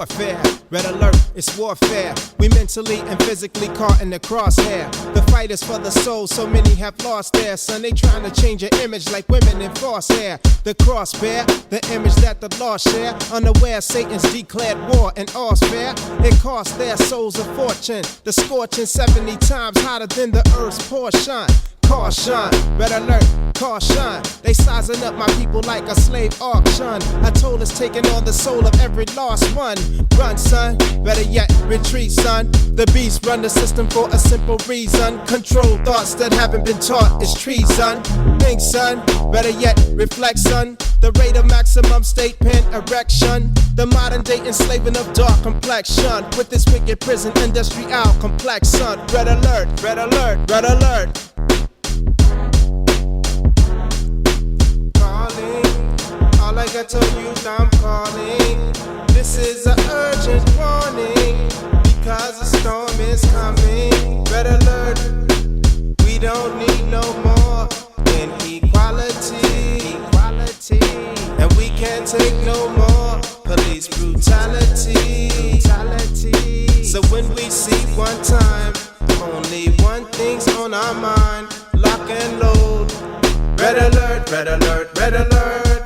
warfare. Red alert, it's warfare. We mentally and physically caught in the crosshair. The fight is for the soul, so many have lost their son. They trying to change your image like women in false hair. The cross bear, the image that the lost share. Unaware Satan's declared war and all's fair. It cost their souls a fortune. The scorching 70 times hotter than the earth's portion. Caution, red alert, caution. They sizing up my people like a slave auction. I told us taking on the soul of every lost one. Run, son, better yet, retreat, son. The beast run the system for a simple reason. Control thoughts that haven't been taught is treason. Think, son, better yet, reflect, son. The rate of maximum state pen erection. The modern day enslaving of dark complexion. With this wicked prison industry out complex, son. Red alert, red alert, red alert. All I got to use, I'm calling. This is an urgent warning, because a storm is coming. Red alert, we don't need no more inequality. And we can't take no more police brutality. So when we see one time, only one thing's on our mind. Lock and load. Red alert, red alert, red alert.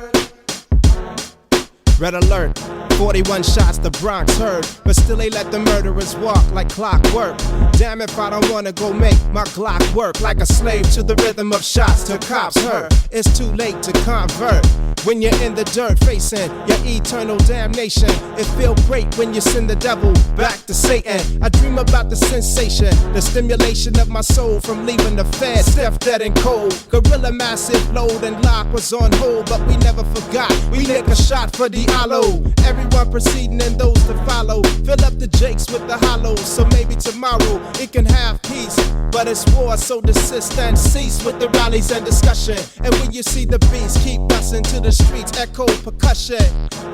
Red alert, 41 shots the Bronx heard, but still they let the murderers walk like clockwork. Damn if I don't wanna go make my Glock work like a slave to the rhythm of shots till cops heard. It's too late to convert when you're in the dirt facing your eternal damnation. It feel great when you send the devil back to Satan. I dream about the sensation, the stimulation of my soul from leaving the fed stiff, dead and cold. Gorilla massive load and lock was on hold, but we never forgot. We lick a shot for the hollow. Everyone proceeding and those to follow. Fill up the jakes with the hollows, so maybe tomorrow it can have peace. But it's war, so desist and cease with the rallies and discussion. And when you see the beast, keep busting to the streets, echo percussion.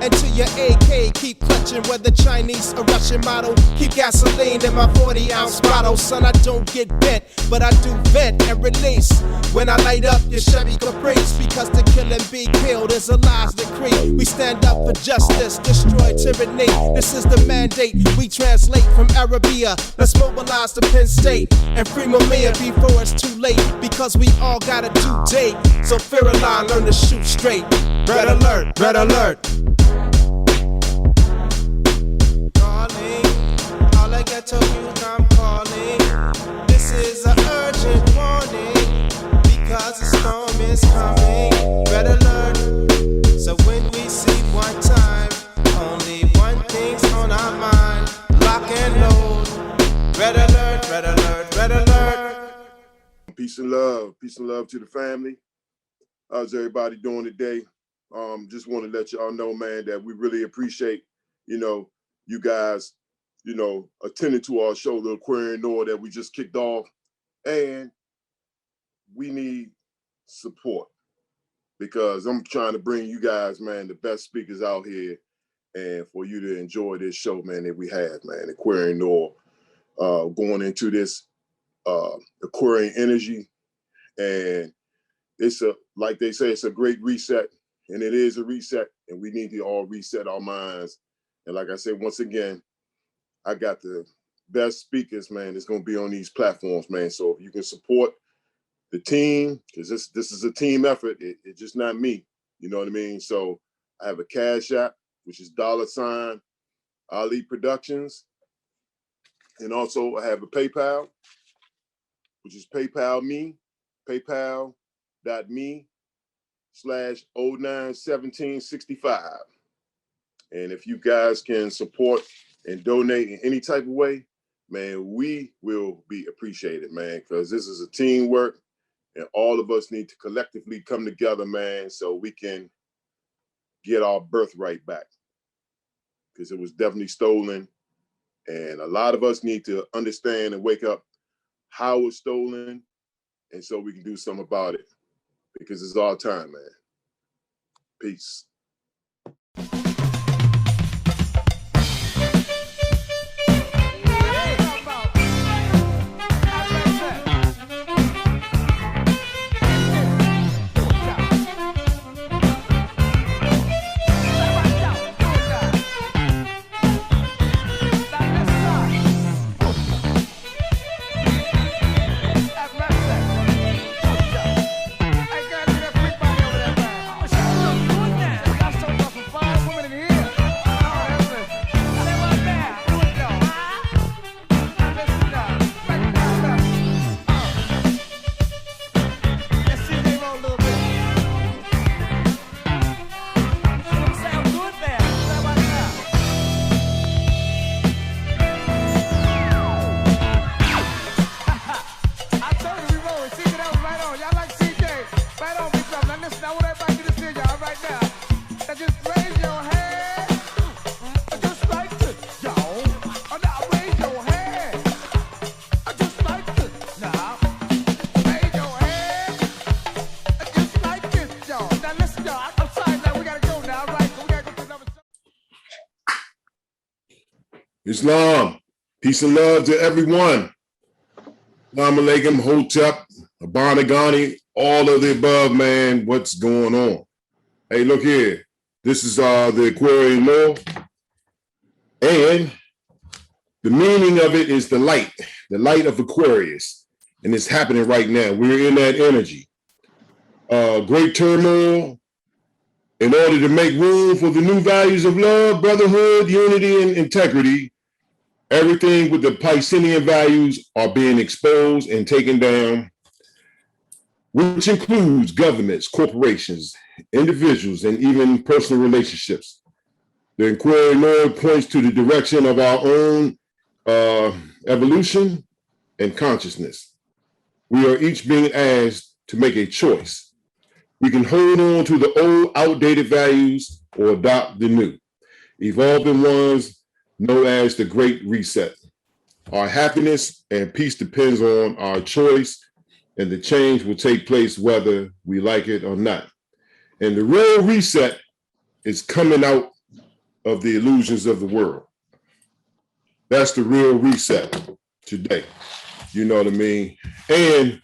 And to your AK, keep clutching, whether Chinese or Russian model. Keep gasoline in my 40-ounce bottle. Son, I don't get bent, but I do vent and release when I light up your Chevy Caprice. Because to kill and be killed is a last decree. We stand up for justice, destroy tyranny. This is the mandate we translate from Arabia. Let's mobilize the Penn State and free Mumia before it's too late. Because we all got a due date. So fear a line, learn to shoot straight. Red alert, red alert. Calling, all I got to use, I'm calling. This is an urgent warning, because the storm is coming. Red alert. So when we see one time, only one thing's on our mind. Lock and load. Red alert, red alert, red alert. Peace and love to the family. How's everybody doing today? Just want to let y'all know, man, that we really appreciate, you guys, attending to our show, the Aquarian Nur, that we just kicked off. And we need support, because I'm trying to bring you guys, man, the best speakers out here, and for you to enjoy this show, man, that we have, man, Aquarian Nur, going into this Aquarian energy. And it's like they say, it's a great reset, and it is a reset, and we need to all reset our minds. And like I said, once again, I got the best speakers, man, that's going to be on these platforms, man. So if you can support the team, because this is a team effort, it's just not me, you know what I mean? So I have a Cash App, which is $ Ali Productions. And also I have a PayPal, which is paypal.me/091765. And if you guys can support and donate in any type of way, man, we will be appreciated, man, because this is a teamwork, and all of us need to collectively come together, man, so we can get our birthright back, because it was definitely stolen. And a lot of us need to understand and wake up how it was stolen, and so we can do something about it, because it's our time, man. Peace. Islam, peace and love to everyone. Assalamu alaikum, Hotep, Abanagani, all of the above, man. What's going on? Hey, look here. This is the Aquarian Nur. And the meaning of it is the light of Aquarius. And it's happening right now. We're in that energy. Great turmoil. In order to make room for the new values of love, brotherhood, unity, and integrity, everything with the Piscean values are being exposed and taken down, which includes governments, corporations, individuals, and even personal relationships. The Aquarian Nur points to the direction of our own evolution and consciousness. We are each being asked to make a choice. We can hold on to the old, outdated values or adopt the new, evolving ones known as the Great Reset. Our happiness and peace depends on our choice, and the change will take place whether we like it or not. And the real reset is coming out of the illusions of the world. That's the real reset today. You know what I mean? And,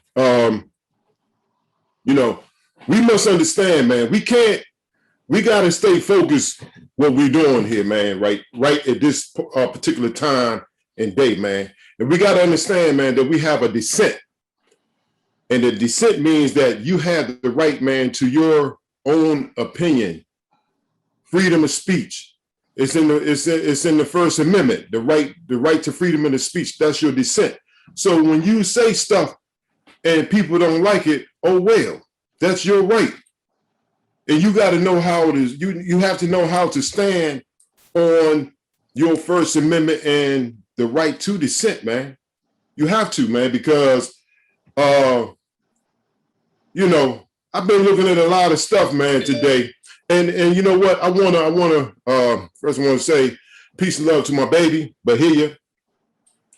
we must understand, man, we got to stay focused what we're doing here, man, right at this particular time and day, man. And we got to understand, man, that we have a descent. And the descent means that you have the right, man, to your own opinion, freedom of speech. It's in the First Amendment, the right to freedom of speech. That's your dissent. So when you say stuff and people don't like it, oh well, that's your right. And you got to know how it is. You have to know how to stand on your First Amendment and the right to dissent, man. You have to, man, because I've been looking at a lot of stuff, man, today. And you know what? I wanna first I want to say peace and love to my baby, Bahia.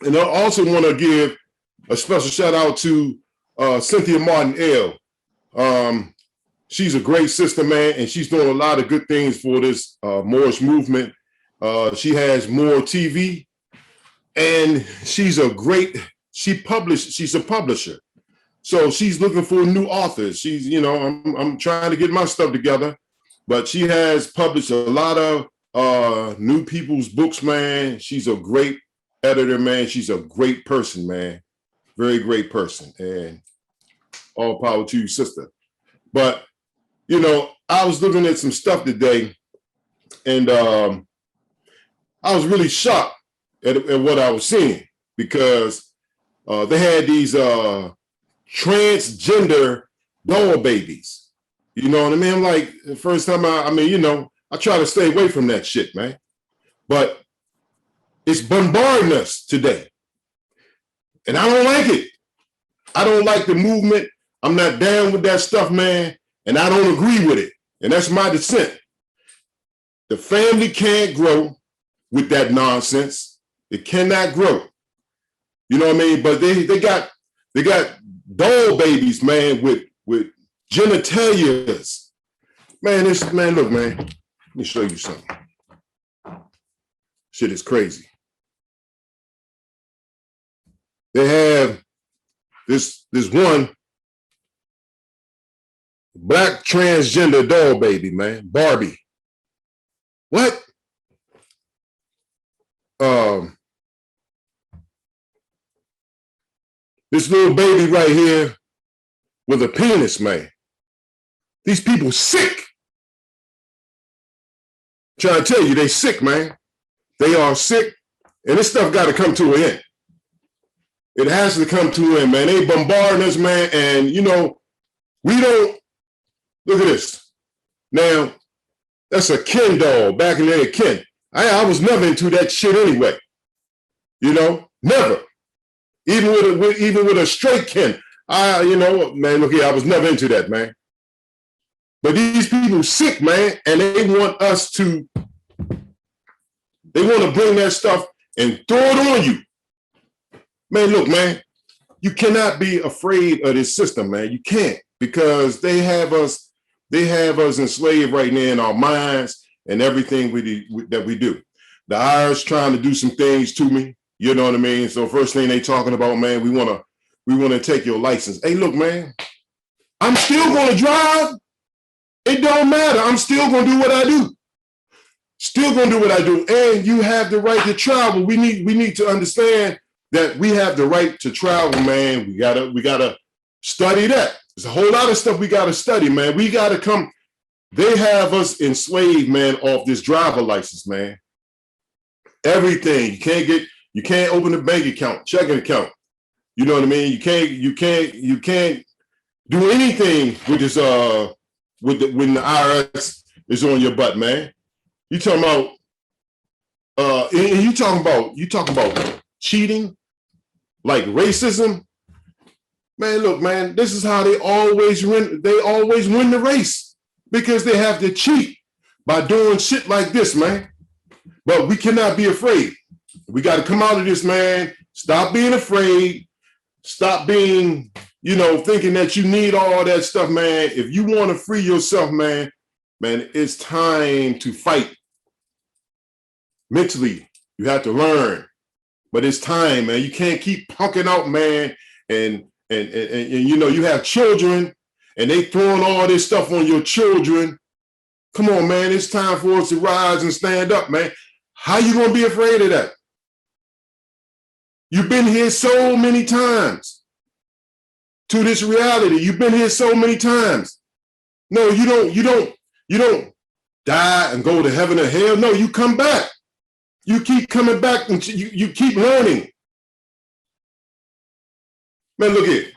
And I also want to give a special shout out to Cynthia Martin L. She's a great sister, man, and she's doing a lot of good things for this Moorish movement. She has more TV, and she's a publisher. So she's looking for new authors. She's, I'm trying to get my stuff together, but she has published a lot of new people's books, man. She's a great editor, man. She's a great person, man. Very great person, and all power to you, sister. But, I was looking at some stuff today, and I was really shocked at what I was seeing, because they had these transgender doll babies. You know what I mean? Like, the first time I try to stay away from that shit, man. But it's bombarding us today. And I don't like it. I don't like the movement. I'm not down with that stuff, man. And I don't agree with it. And that's my dissent. The family can't grow with that nonsense. It cannot grow. You know what I mean? But they got doll babies, man, with genitalias. Man, look, man. Let me show you something. Shit is crazy. They have this one black transgender doll baby, man, Barbie. What? This little baby right here with a penis, man. These people sick. I'm trying to tell you, they sick, man. They are sick, and this stuff got to come to an end. It has to come to an end, man. They bombarding us, man, and we don't. Look at this. Now, that's a Ken doll back in the day. Ken. I was never into that shit anyway. Never. Even with a straight Ken, man, look here, I was never into that, man. But these people sick, man, and they want to bring that stuff and throw it on you. Man, look, man, you cannot be afraid of this system, man. You can't, because they have us enslaved right now in our minds and everything that we do. the IRS trying to do some things to me. You know what I mean? So first thing they talking about, man, we wanna take your license. Hey, look, man, I'm still gonna drive. It don't matter. I'm still gonna do what I do. Still gonna do what I do. And you have the right to travel. We need to understand that we have the right to travel, man. We gotta study that. There's a whole lot of stuff we gotta study, man. We gotta come. They have us enslaved, man, off this driver license, man. Everything. You can't open a bank account, checking account. You know what I mean? You can't do anything with this when the IRS is on your butt, man. You talking about and you talking about cheating, like racism. Man, look, man, this is how they always win the race, because they have to cheat by doing shit like this, man. But we cannot be afraid. We got to come out of this, man. Stop being afraid. Stop being, thinking that you need all that stuff, man. If you want to free yourself, man, it's time to fight. Mentally, you have to learn. But it's time, man. You can't keep punking out, man. And you have children, and they throwing all this stuff on your children. Come on, man. It's time for us to rise and stand up, man. How you gonna be afraid of that? You've been here so many times to this reality. You've been here so many times. No, you don't die and go to heaven or hell. No, you come back. You keep coming back and you keep learning. Man, look here.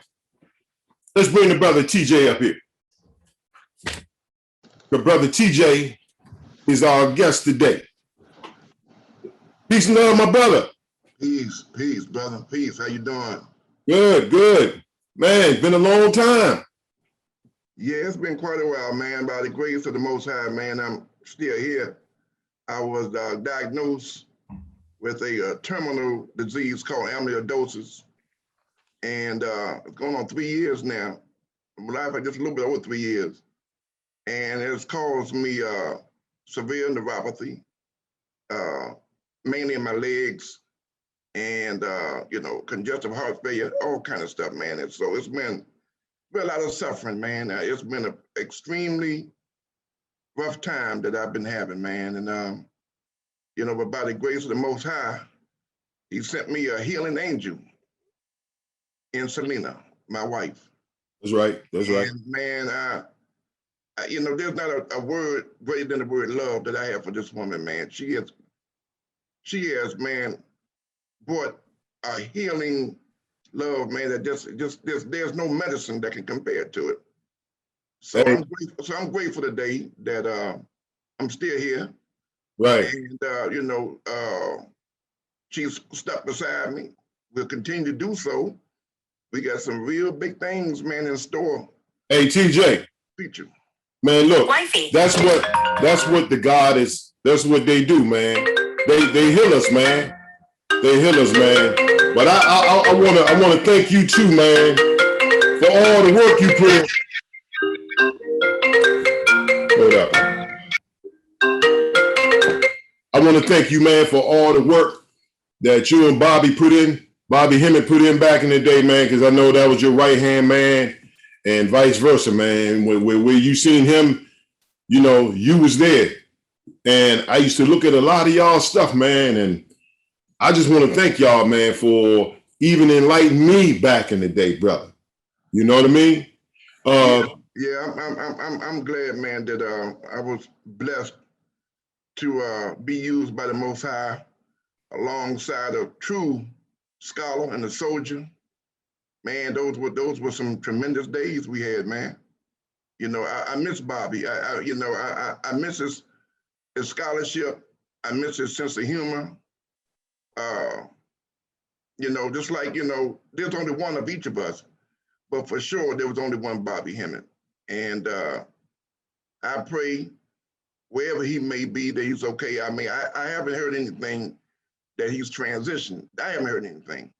Let's bring the brother TJ up here. The brother TJ is our guest today. Peace and love, my brother. Peace, brother. Peace. How you doing? Good. Man, it's been a long time. Yeah, it's been quite a while, man. By the grace of the Most High, man, I'm still here. I was diagnosed with a terminal disease called amyloidosis, and it's going on 3 years now. Life, just a little bit over 3 years, and it's caused me severe neuropathy, mainly in my legs, and congestive heart failure, all kind of stuff, man. And so it's been a lot of suffering, man. It's been an extremely rough time that I've been having, man. And but by the grace of the Most High, He sent me a healing angel in Selena, my wife. That's right. And man, there's not a word greater than the word love that I have for this woman, man. She has, man, brought a healing love, man, that there's no medicine that can compare to it. So I'm grateful today that I'm still here. Right. And she's stuck beside me. We'll continue to do so. We got some real big things, man, in store. Hey, TJ. Future. Man, look, that's what the God is. That's what they do, man. They heal us, man. They heal us, man. But I wanna thank you too, man, for all the work you put in. Hold up. I want to thank you, man, for all the work that you and Bobby Hemmett put in back in the day, man, because I know that was your right-hand man, and vice versa, man. Where you seen him, you was there. And I used to look at a lot of y'all stuff, man, and I just want to thank y'all, man, for even enlightening me back in the day, brother. You know what I mean? I'm glad, man, that I was blessed to be used by the Most High alongside a true scholar and a soldier. Man, those were some tremendous days we had, man. I miss Bobby. I miss his scholarship. I miss his sense of humor. Just like, there's only one of each of us, but for sure there was only one Bobby Hemmett. And I pray wherever he may be, that he's okay. I mean, I haven't heard anything that he's transitioned. I haven't heard anything.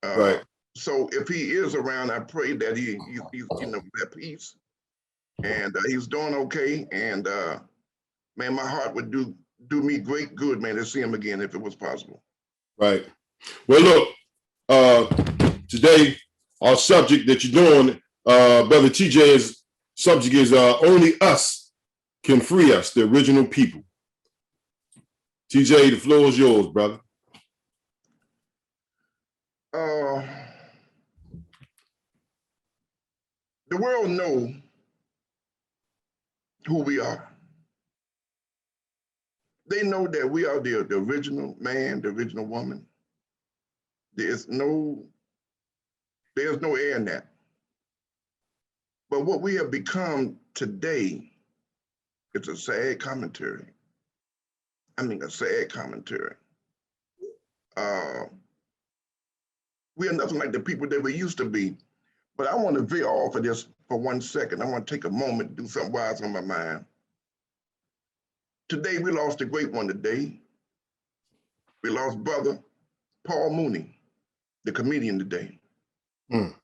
Right. So if he is around, I pray that he's at peace and he's doing okay. And man, my heart would do do me great good, man, to see him again if it was possible. Right. Well, look, today our subject that you're doing, Brother TJ's subject is only us can free us, the original people. TJ, the floor is yours, brother. The world knows who we are. They know that we are the original man, the original woman. There's no air in that. But what we have become today is a sad commentary. I mean, a sad commentary. We are nothing like the people that we used to be. But I want to veer off of this for 1 second. I want to take a moment to do something wise on my mind. Today, we lost a great one today. We lost brother Paul Mooney, the comedian today. Mm.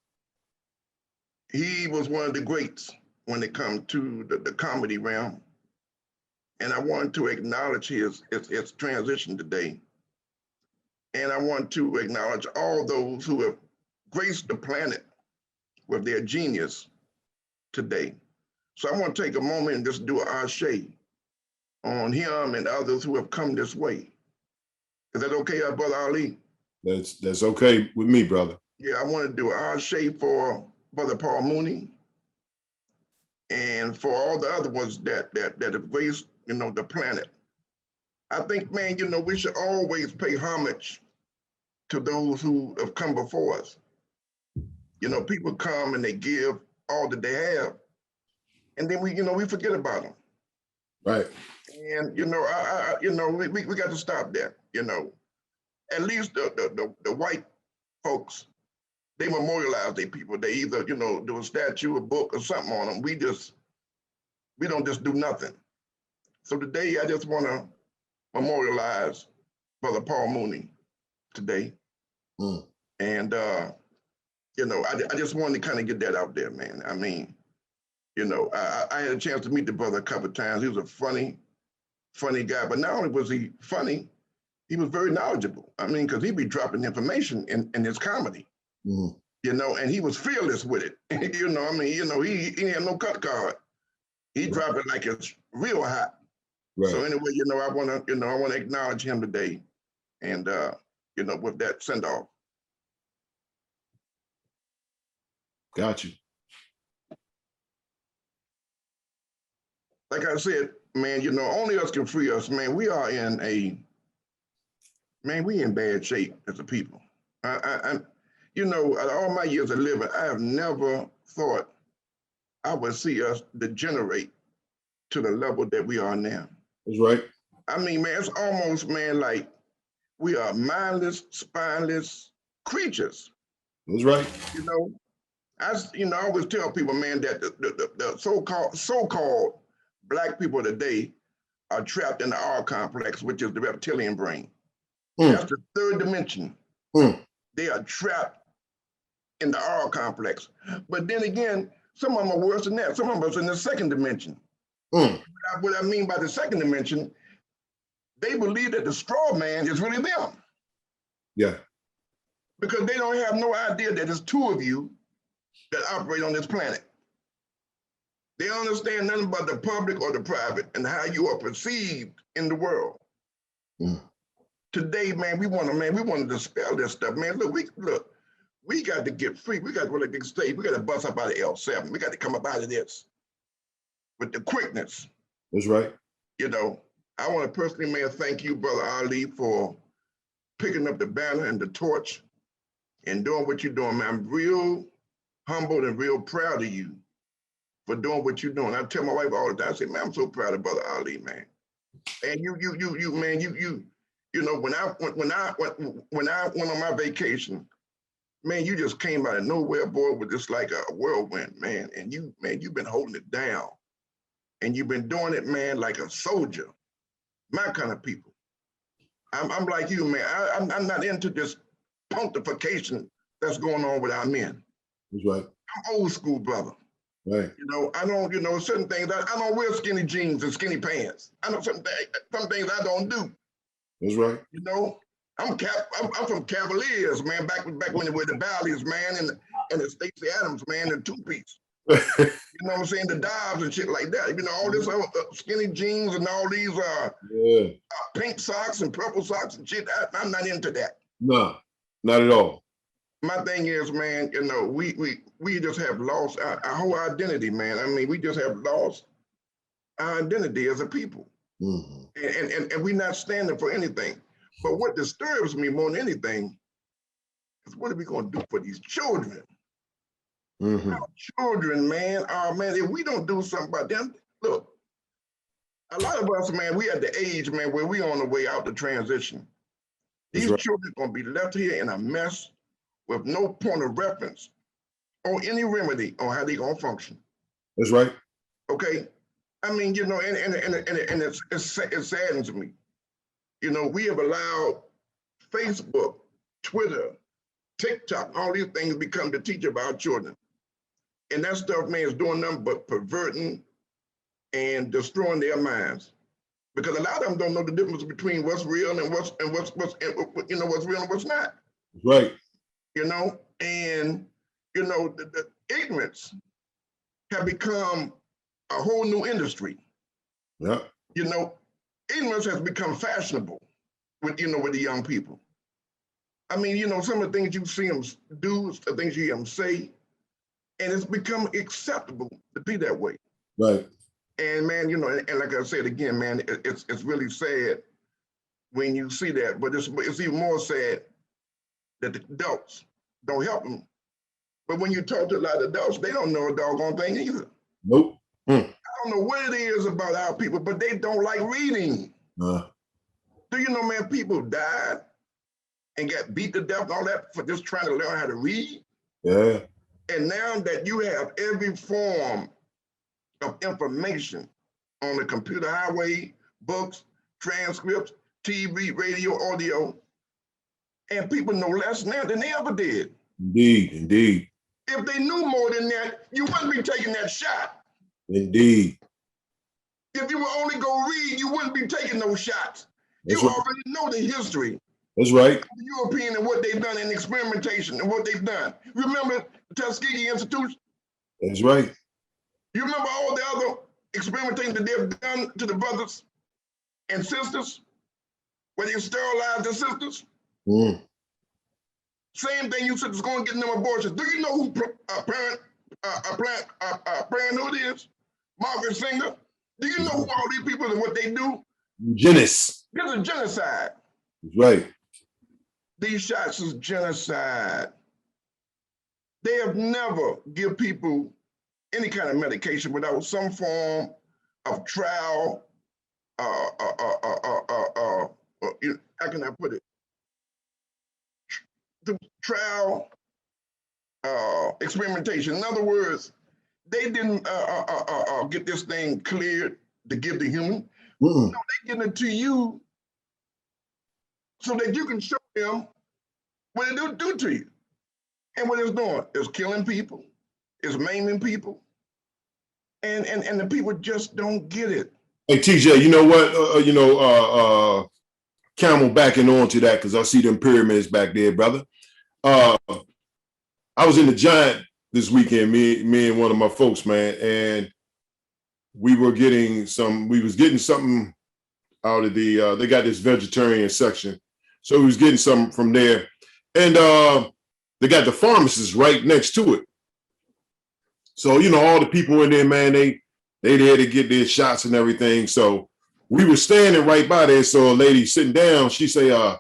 He was one of the greats when it comes to the comedy realm. And I want to acknowledge his transition today. And I want to acknowledge all those who have graced the planet with their genius today. So I want to take a moment and just do an ashe on him and others who have come this way. Is that okay, Brother Ali? That's okay with me, brother. Yeah, I want to do an ashe for Brother Paul Mooney and for all the other ones that have graced, the planet. I think, man, we should always pay homage to those who have come before us. People come and they give all that they have, and then we forget about them. Right. And we got to stop that. At least the white folks, they memorialize their people. They either do a statue, a book, or something on them. We don't just do nothing. So today I just want to memorialize Brother Paul Mooney today. Mm. And I just wanted to kind of get that out there, man. I mean, I had a chance to meet the brother a couple of times. He was a funny guy, but not only was he funny, he was very knowledgeable. I mean, because he'd be dropping information in his comedy, Mm. And he was fearless with it. I mean, he had no cut card. He dropped it like it's real hot. Right. So anyway, I want to acknowledge him today, and with that send off. Got you. Like I said, man, only us can free us, man. We are in bad shape as a people. All my years of living, I have never thought I would see us degenerate to the level that we are now. That's right. I mean, man, it's almost, man, like we are mindless, spineless creatures. That's right. I always tell people, man, that the so-called Black people today are trapped in the R complex, which is the reptilian brain. Mm. That's the third dimension. Mm. They are trapped in the R complex. But then again, some of them are worse than that. Some of them are in the second dimension. Mm. What I mean by the second dimension, they believe that the straw man is really them. Yeah. Because they don't have no idea that there's two of you that operate on this planet. They don't understand nothing about the public or the private and how you are perceived in the world. Mm. Today, man, we want to dispel this stuff, man. Look, we got to get free. We got to go like this stage. We got to bust up out of L7. We got to come up out of this with the quickness. That's right. I want to personally, man, thank you, Brother Ali, for picking up the banner and the torch and doing what you're doing, man. I'm real humbled and real proud of you for doing what you're doing. I tell my wife all the time, I say, man, I'm so proud of Brother Ali, man. And you, man, when I went on my vacation, man, you just came out of nowhere, boy, with just like a whirlwind, man. And you've been holding it down. And you've been doing it, man, like a soldier. My kind of people. I'm like you, man. I'm not into this pontification that's going on with our men. That's right. I'm old school, brother. Right. You know, I don't, you know, certain things, I don't wear skinny jeans and skinny pants. I know some things I don't do. That's right. You know, I'm from Cavaliers, man, back when they were the Valleys, man, and the Stacey Adams, man, the two-piece. You know what I'm saying? The Dobbs and shit like that. You know, all this skinny jeans and all these pink socks and purple socks and shit. I'm not into that. No, not at all. My thing is, man, you know, we just have lost our whole identity, man. I mean, we just have lost our identity as a people. Mm-hmm. And we're not standing for anything. But what disturbs me more than anything is what are we going to do for these children? Mm-hmm. Our children, man, man, if we don't do something about them, look, a lot of us, man, we at the age, man, where we on the way out the transition. These children going to be left here in a mess with no point of reference or any remedy on how they going to function. That's right. Okay? I mean, you know, and it saddens me. You know, we have allowed Facebook, Twitter, TikTok, all these things become the teacher of our children. And that stuff, man, is doing nothing but perverting and destroying their minds. Because a lot of them don't know the difference between what's real and what's you know, what's real and what's not. Right. You know, and you know, the ignorance have become a whole new industry. Yeah. You know, ignorance has become fashionable with, you know, with the young people. I mean, you know, some of the things you see them do, the things you hear them say, and it's become acceptable to be that way. Right. And man, you know, and like I said again, man, it's really sad when you see that, but it's even more sad that the adults don't help them. But when you talk to a lot of adults, they don't know a doggone thing either. Nope. I don't know what it is about our people, but they don't like reading. Do you know, man, people died and got beat to death and all that for just trying to learn how to read? Yeah. And now that you have every form of information on the computer highway, books, transcripts, TV, radio, audio, and people know less now than they ever did. Indeed, indeed. If they knew more than that, you wouldn't be taking that shot. Indeed. If you would only go read, you wouldn't be taking those shots. That's you right. already know the history. That's right. The European and what they've done in experimentation and what they've done. Remember the Tuskegee Institute? That's right. You remember all the other experimentation that they've done to the brothers and sisters, where they sterilized the sisters? Same thing you said is going to get them abortions. Do you know who Planned Parenthood is? Margaret Sanger. Do you know who all these people and what they do? Eugenics. This is genocide. That's right. These shots is genocide. They have never give people any kind of medication without some form of trial. How can I put it? The trial experimentation. In other words, they didn't get this thing cleared to give the human. No, they give it to you so that you can show them what it do to you. And what it's doing is killing people, is maiming people, and the people just don't get it. Hey, TJ, you know what? Camel backing on to that because I see them pyramids back there, brother. I was in the Giant this weekend, me and one of my folks, man, and we was getting something out of the, they got this vegetarian section. So we was getting something from there. And they got the pharmacist right next to it. So, you know, all the people in there, man, they there to get their shots and everything. So we were standing right by there. So a lady sitting down, she say, are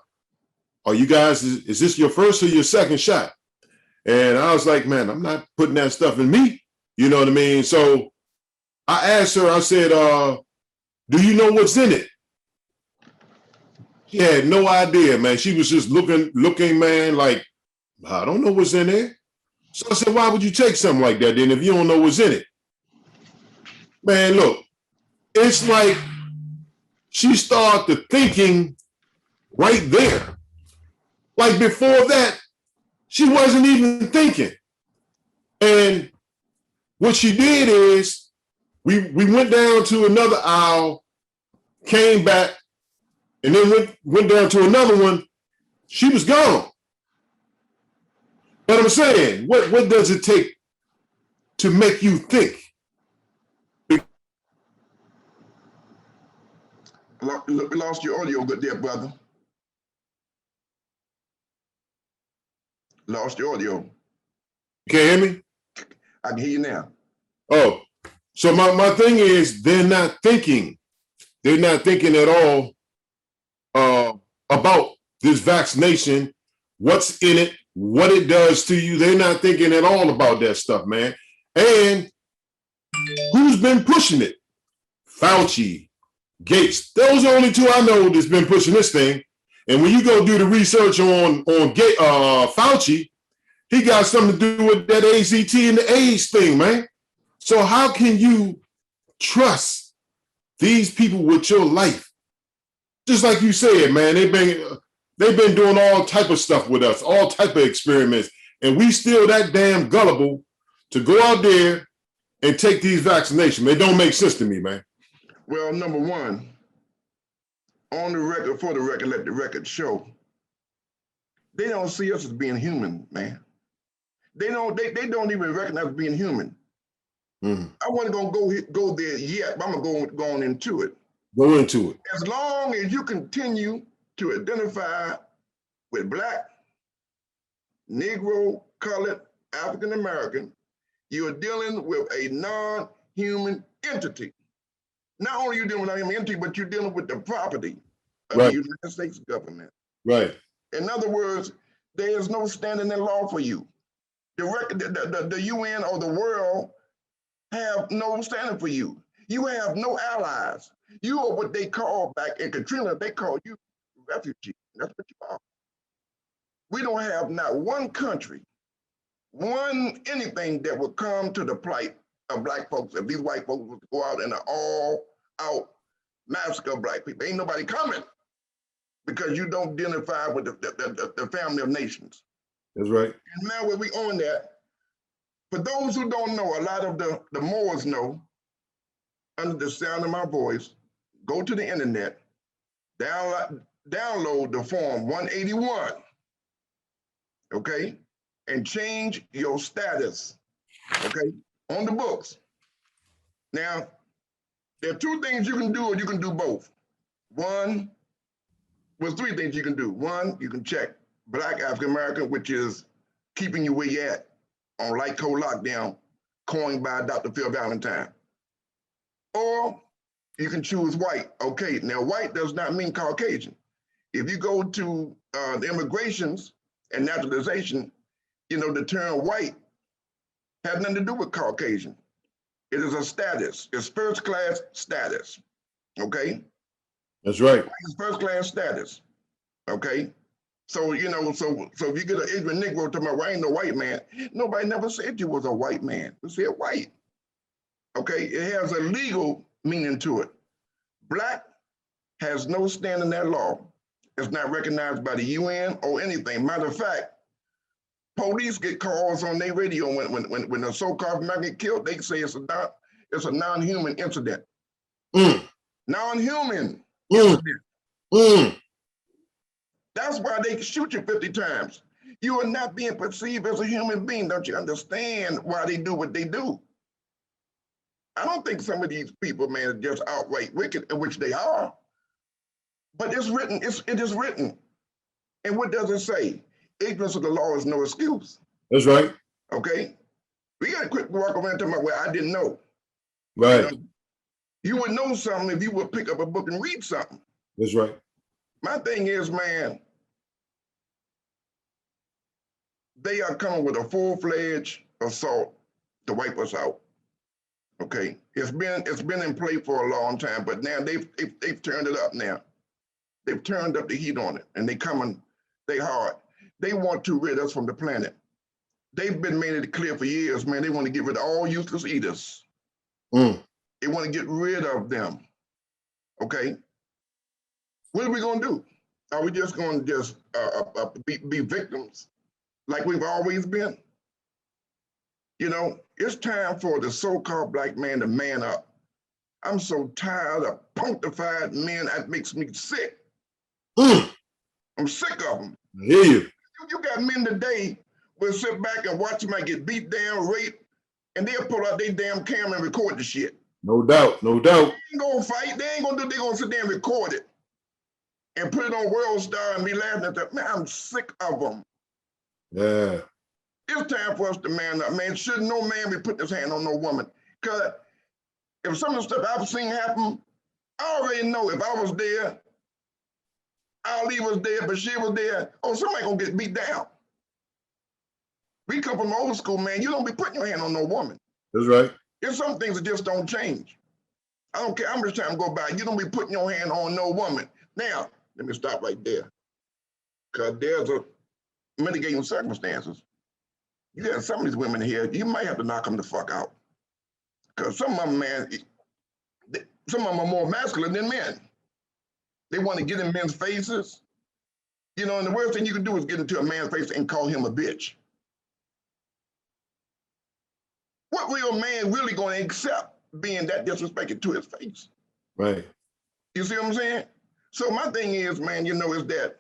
you guys, is this your first or your second shot? And I was like, man, I'm not putting that stuff in me. You know what I mean? So I asked her, I said, do you know what's in it? She had no idea, man. She was just looking, man, like, I don't know what's in there. So I said, why would you take something like that then if you don't know what's in it? Man, look, it's like she started thinking right there. Like before that, she wasn't even thinking. And What she did is we went down to another aisle, came back, and then went down to another one. She was gone. But I'm saying, what does it take to make you think? Lost your audio good there, brother. Lost your audio. You can't hear me? I can hear you now. Oh, so my thing is they're not thinking. They're not thinking at all about this vaccination, what's in it, what it does to you. They're not thinking at all about that stuff, man. And who's been pushing it? Fauci, Gates. Those are the only two I know that's been pushing this thing. And when you go do the research on Fauci, he got something to do with that AZT and the AIDS thing, man. So how can you trust these people with your life? Just like you said, man, they've been doing all type of stuff with us, all type of experiments, and we still that damn gullible to go out there and take these vaccinations. It don't make sense to me, man. Well, number one, on the record, for the record, let the record show, they don't see us as being human, man. They don't even recognize being human. Mm. I wasn't gonna go there yet, but I'm gonna go on into it. Go into it. As long as you continue to identify with Black, Negro, colored, African American, you're dealing with a non-human entity. Not only are you dealing with a non-human entity, but you're dealing with the property of Right. the United States government. Right. In other words, there is no standing in law for you. The UN or the world have no standing for you. You have no allies. You are what they call back in Katrina, they call you refugee. That's what you are. We don't have not one country, anything that will come to the plight of Black folks if these white folks would go out in an all-out massacre of Black people. Ain't nobody coming because you don't identify with the family of nations. That's right. And now that we on that, for those who don't know, a lot of the Moors know, under the sound of my voice, go to the internet, download the form 181, okay? And change your status, okay? On the books. Now, there are two things you can do, or you can do both. One, well, three things you can do. One, you can check Black African American, which is keeping you where you at on light code lockdown, coined by Dr. Phil Valentine. Or you can choose white. Okay, now white does not mean Caucasian. If you go to the immigrations and naturalization, you know, the term white has nothing to do with Caucasian. It is a status. It's first class status, okay? That's right. It's first class status, okay? So, you know, so if you get an ignorant Negro talking about, well, I ain't no white man, nobody never said you was a white man. They said white, okay? It has a legal meaning to it. Black has no stand in that law. It's not recognized by the UN or anything. Matter of fact, police get calls on their radio when a so-called American get killed, they say it's a non-human incident. Mm. Non-human incident. Mm. That's why they shoot you 50 times. You are not being perceived as a human being. Don't you understand why they do what they do? I don't think some of these people, man, are just outright wicked, which they are. But it's written, it is written. And what does it say? Ignorance of the law is no excuse. That's right. Okay? We got to quit walking around talking about, well, I didn't know. Right. You would know something if you would pick up a book and read something. That's right. My thing is, man, they are coming with a full-fledged assault to wipe us out. Okay, it's been in play for a long time, but now they've turned it up now. They've turned up the heat on it, and they hard. They want to rid us from the planet. They've been made it clear for years, man. They want to get rid of all useless eaters. Mm. They want to get rid of them. Okay, what are we gonna do? Are we just gonna just be victims like we've always been? You know, it's time for the so-called black man to man up. I'm so tired of punctified men. That makes me sick. Mm. I'm sick of them. I hear you. You got men today will sit back and watch somebody get beat down, raped, and they'll pull out their damn camera and record the shit. No doubt, no doubt. They ain't gonna fight. They ain't gonna do. They gonna sit there and record it and put it on World Star and be laughing at that. Man, I'm sick of them. Yeah. It's time for us to man up, man. Should no man be putting his hand on no woman? Because if some of the stuff I've seen happen, I already know if I was there, Ali was there, Bashir was there, oh, somebody gonna get beat down. We come from old school, man. You don't be putting your hand on no woman. That's right. There's some things that just don't change. I don't care how much time go by. You don't be putting your hand on no woman. Now, let me stop right there. Because there's a mitigating circumstances. You got some of these women here, you might have to knock them the fuck out. Because some of them, man, some of them are more masculine than men. They want to get in men's faces. You know, and the worst thing you can do is get into a man's face and call him a bitch. What real man really going to accept being that disrespected to his face? Right. You see what I'm saying? So my thing is, man, you know, is that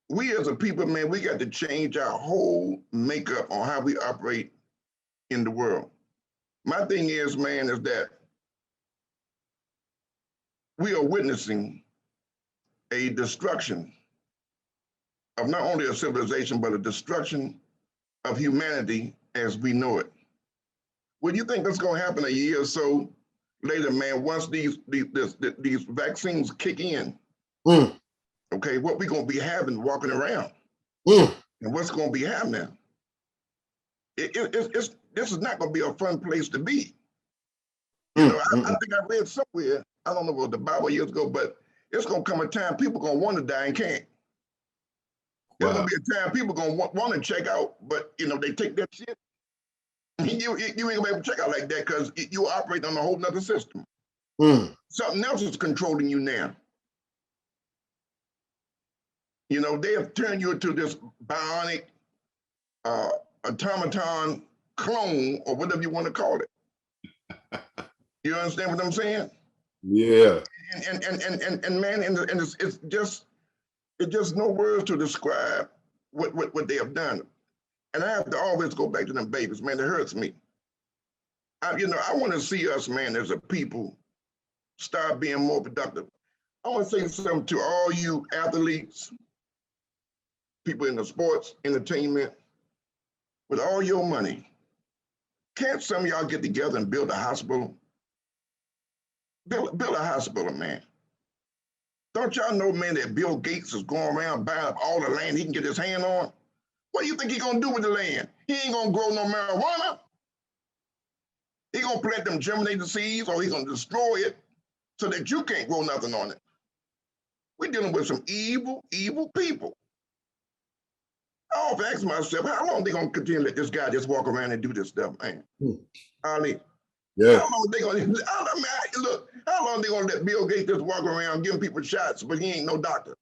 we as a people, man, we got to change our whole makeup on how we operate in the world. My thing is, man, is that we are witnessing a destruction of not only a civilization, but a destruction of humanity as we know it. What do you think that's going to happen a year or so later, man, once these vaccines kick in? Okay, what we going to be having walking around? And what's going to be happening? This is not going to be a fun place to be. You know, I think I read somewhere, I don't know what the Bible years ago, but it's going to come a time people going to want to die and can't. There's going to be a time people going to want to check out, but, you know, they take that shit. You ain't going to be able to check out like that because you operate on a whole nother system. Something else is controlling you now. You know, they have turned you into this bionic automaton clone or whatever you want to call it. You understand what I'm saying? Yeah. And man, and it's just no words to describe what they have done. And I have to always go back to them babies, man. It hurts me. I want to see us, man, as a people, start being more productive. I want to say something to all you athletes, people in the sports, entertainment, with all your money. Can't some of y'all get together and build a hospital? Build a hospital, man. Don't y'all know, man, that Bill Gates is going around buying up all the land he can get his hand on? What do you think he's going to do with the land? He ain't going to grow no marijuana. He going to plant them germinating seeds or he's going to destroy it so that you can't grow nothing on it. We're dealing with some evil, evil people. I often ask myself, how long are they going to continue to let this guy just walk around and do this stuff, man? Ali, Yeah. how long are they going to, look, how long are they going to let Bill Gates just walk around giving people shots, but he ain't no doctor?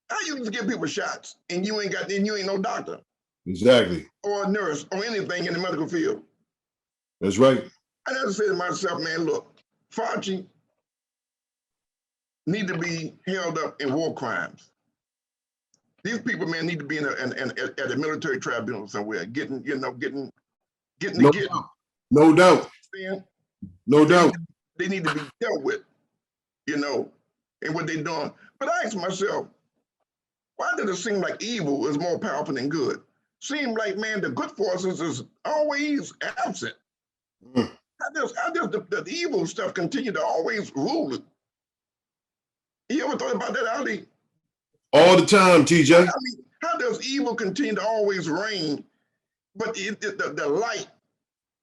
How you just give people shots and you ain't no doctor? Exactly. Or a nurse or anything in the medical field. That's right. I have to say to myself, man, look, Fauci need to be held up in war crimes. These people, man, need to be at a military tribunal somewhere, getting. No doubt. No doubt. They need to be dealt with, and what they're doing. But I ask myself, why does it seem like evil is more powerful than good? Seem like, man, the good forces is always absent. How does the evil stuff continue to always rule it? You ever thought about that, Ali? All the time, TJ. I mean, how does evil continue to always reign, but the light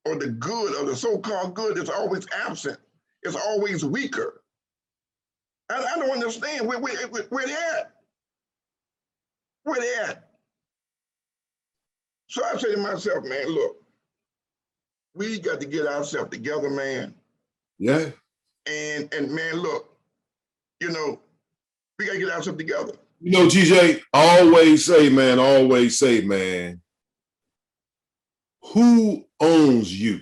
or the good or the so-called good is always absent? It's always weaker. I don't understand where they at. Where they at? So I say to myself, man, look, we got to get ourselves together, man. Yeah. And man, look, we got to get ourselves together. TJ, always say, man, who owns you?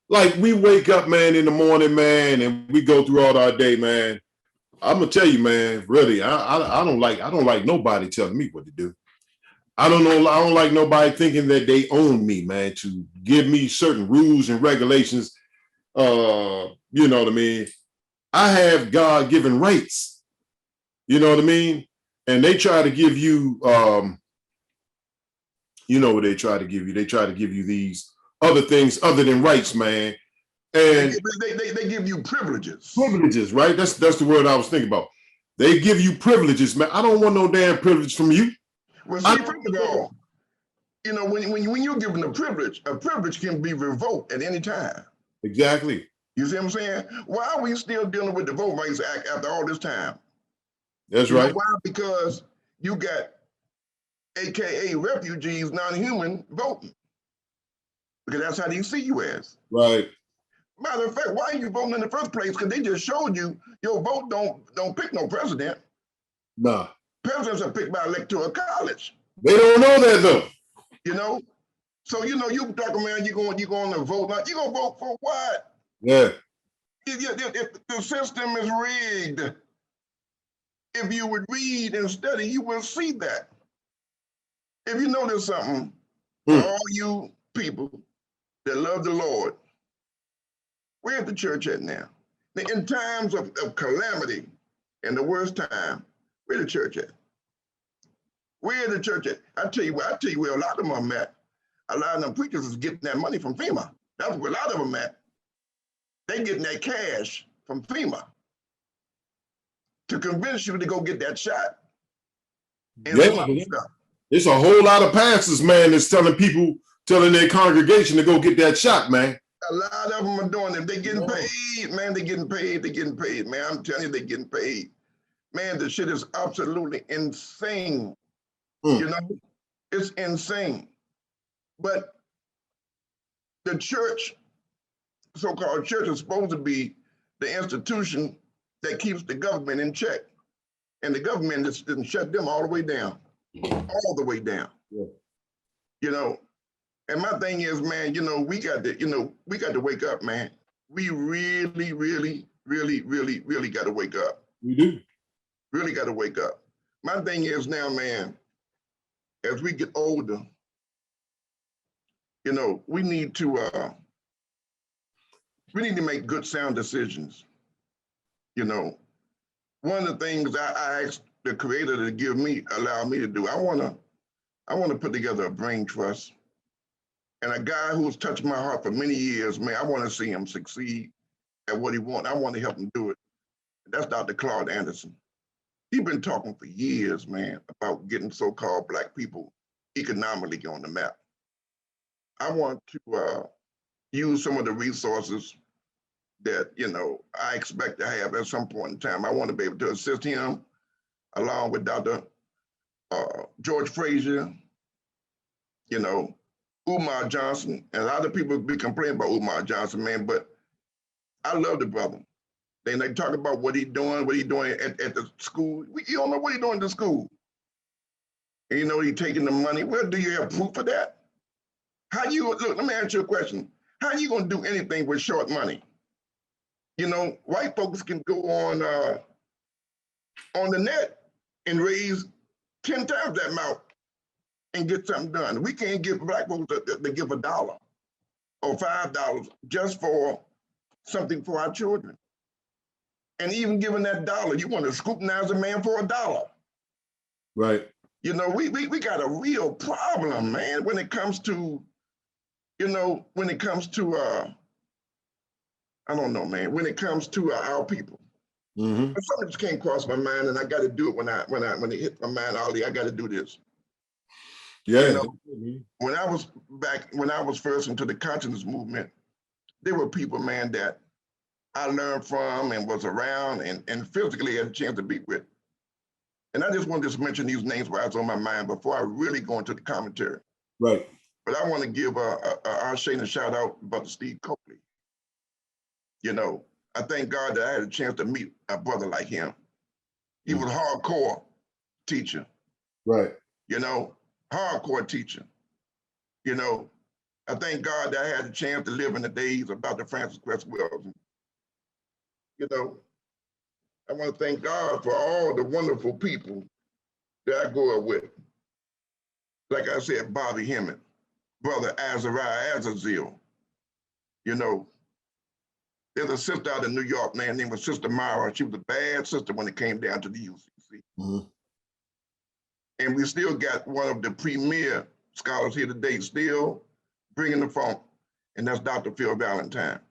Like we wake up, man, in the morning, man, and we go throughout our day, man. I'm gonna tell you, man, really, I don't like nobody telling me what to do. I don't like nobody thinking that they own me, man, to give me certain rules and regulations. You know what I mean? I have God-given rights. You know what I mean? And they try to give you, you know what they try to give you? They try to give you these other things other than rights, man. And they give you privileges. Privileges, right? That's the word I was thinking about. They give you privileges, man. I don't want no damn privilege from you. Well, see, first of all, you know, when you're given a privilege can be revoked at any time. Exactly. You see what I'm saying? Why are we still dealing with the Voting Rights Act after all this time? That's right. Why? Because you got AKA refugees, non-human voting. Because that's how they see you as. Right. Matter of fact, why are you voting in the first place? Because they just showed you your vote don't pick no president. Nah. Presidents are picked by electoral college. They don't know that though. You know? So you talking, man, you're going to vote. Now, you're going to vote for what? Yeah. If the system is rigged, if you would read and study, you will see that. If you notice something, for all you people that love the Lord, where's the church at now? In times of calamity, in the worst time, where the church at? Where the church at? I tell you where a lot of them are at. A lot of them preachers is getting that money from FEMA. That's where a lot of them at. They getting that cash from FEMA to convince you to go get that shot. And it's a whole lot of pastors, man, that's telling their congregation to go get that shot, man. A lot of them are doing it. They're getting paid, man. They're getting paid, man. I'm telling you, they're getting paid. Man, the shit is absolutely insane. You know, it's insane. But the church, so-called church, is supposed to be the institution that keeps the government in check. And the government just didn't shut them all the way down. All the way down. Yeah. You know, and my thing is, man, you know, we got to wake up, man. We really, really, really, really, really got to wake up. We do. Really got to wake up. My thing is now, man, as we get older, you know, we need to make good, sound decisions. You know, one of the things I asked the Creator to allow me to do, I want to put together a brain trust. And a guy who's touched my heart for many years, man, I want to see him succeed at what he wants. I want to help him do it. And that's Dr. Claude Anderson. He's been talking for years, man, about getting so-called Black people economically on the map. I want to use some of the resources that, you know, I expect to have at some point in time. I want to be able to assist him along with Dr. George Frazier, you know, Umar Johnson. And a lot of people be complaining about Umar Johnson, man, but I love the brother. Then they talk about what he's doing at the school. You don't know what he's doing at the school. And you know, he's taking the money. Well, do you have proof of that? Look, let me ask you a question. How are you going to do anything with short money? You know, white folks can go on the net and raise 10 times that amount and get something done. We can't give Black folks to give $1 or $5 just for something for our children. And even giving that $1, you want to scrutinize a man for $1. Right. You know, we got a real problem, man, when it comes to, you know, I don't know, man, when it comes to our people. Mm-hmm. Something just came across my mind, and I got to do it when it hit my mind, Ollie, I got to do this. Yeah. You know, when I was first into the consciousness movement, there were people, man, that I learned from and was around and physically had a chance to be with. And I just wanted to mention these names while it's on my mind before I really go into the commentary. Right. But I want to give our Shane a shout out about Steve Copley. You know, I thank God that I had a chance to meet a brother like him. He was a hardcore teacher. Right. You know, hardcore teacher. You know, I thank God that I had the chance to live in the days of Dr. Francis Cress Wells. You know, I want to thank God for all the wonderful people that I grew up with. Like I said, Bobby Hemmett, Brother Azariah Azazel. You know, there's a sister out of New York named Sister Myra. She was a bad sister when it came down to the UCC. Mhm. And we still got one of the premier scholars here today, still bringing the funk, and that's Dr. Phil Valentine.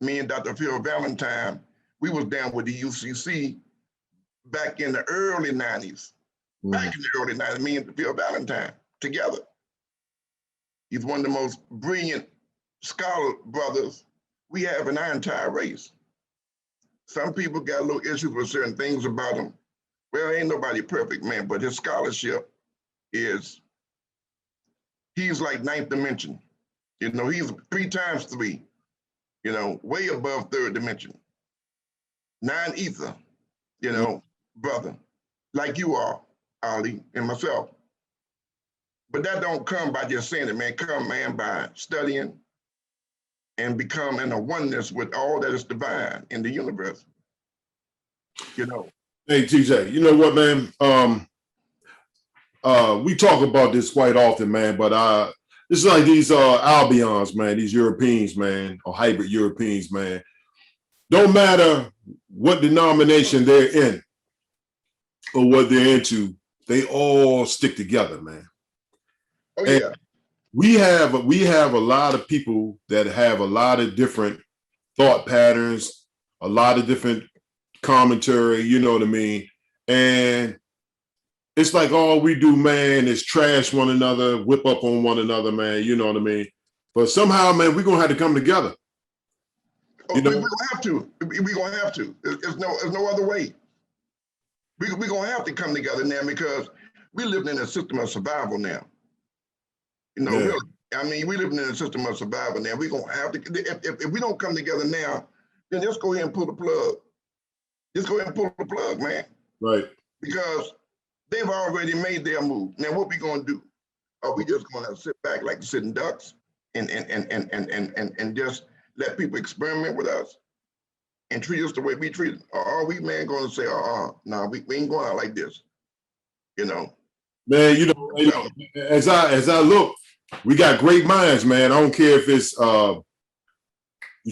Me and Dr. Phil Valentine, we was down with the UCC back in the early 90s. Back in the early 90s, me and Phil Valentine together. He's one of the most brilliant scholar brothers we have in our entire race. Some people got a little issues with certain things about him. Well, ain't nobody perfect, man, but his scholarship is, he's like ninth dimension. You know, he's 3 times 3, you know, way above third dimension. 9 ether, you know, brother, like you are, Ali, and myself. But that don't come by just saying it, man. Come, man, by studying and becoming a oneness with all that is divine in the universe. You know. Hey, TJ, you know what, man? We talk about this quite often, man, but it's like these Albions, man, these Europeans, man, or hybrid Europeans, man. Don't matter what denomination they're in or what they're into, they all stick together, man. Oh, yeah. And we have a lot of people that have a lot of different thought patterns, a lot of different commentary, you know what I mean? And it's like all we do, man, is trash one another, whip up on one another, man, you know what I mean? But somehow, man, we're gonna have to come together. Oh, you know? we're gonna have to. We're gonna have to. There's no other way. We're gonna have to come together now because we live in a system of survival now. You know, Yeah. really. I mean, we live in a system of survival now. We're gonna have to. If we don't come together now, then just go ahead and pull the plug. Just go ahead and pull the plug, man. Right. Because they've already made their move. Now, what we gonna do? Are we just gonna sit back like the sitting ducks and just let people experiment with us and treat us the way we treat? Or are we, man, gonna say, no, we ain't going out like this? You know. Man, you know, as I look, we got great minds, man. I don't care if it's you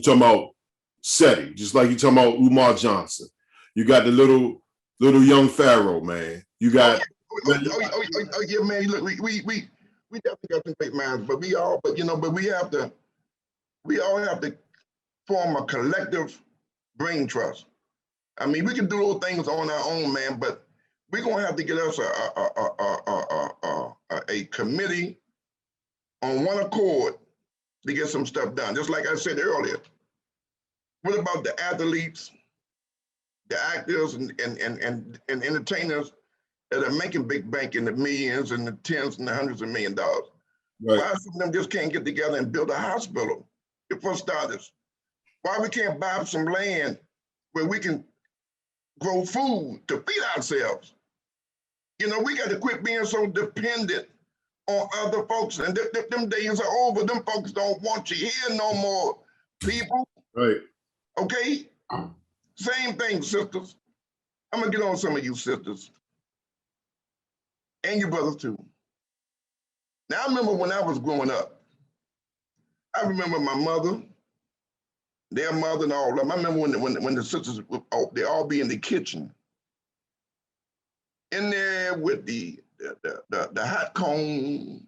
talking about SETI, just like you talking about Umar Johnson. You got the little young Pharaoh, man. You got yeah, man. Look, we definitely got some great minds, but we all have to form a collective brain trust. I mean, we can do those things on our own, man, but we're gonna have to get us a committee on one accord to get some stuff done. Just like I said earlier. What about the athletes, the actors, and entertainers that are making big bank in the millions and the tens and the hundreds of $1 million? right. Why some of them just can't get together and build a hospital? For starters, why we can't buy up some land where we can grow food to feed ourselves? You know, we got to quit being so dependent on other folks. And them days are over. Them folks don't want you here no more, people. Right. Okay? Same thing, sisters. I'm going to get on some of you sisters. And your brothers, too. Now, I remember when I was growing up, I remember my mother, their mother, and all of them. I remember when the sisters, they all be in the kitchen, in there with the hot comb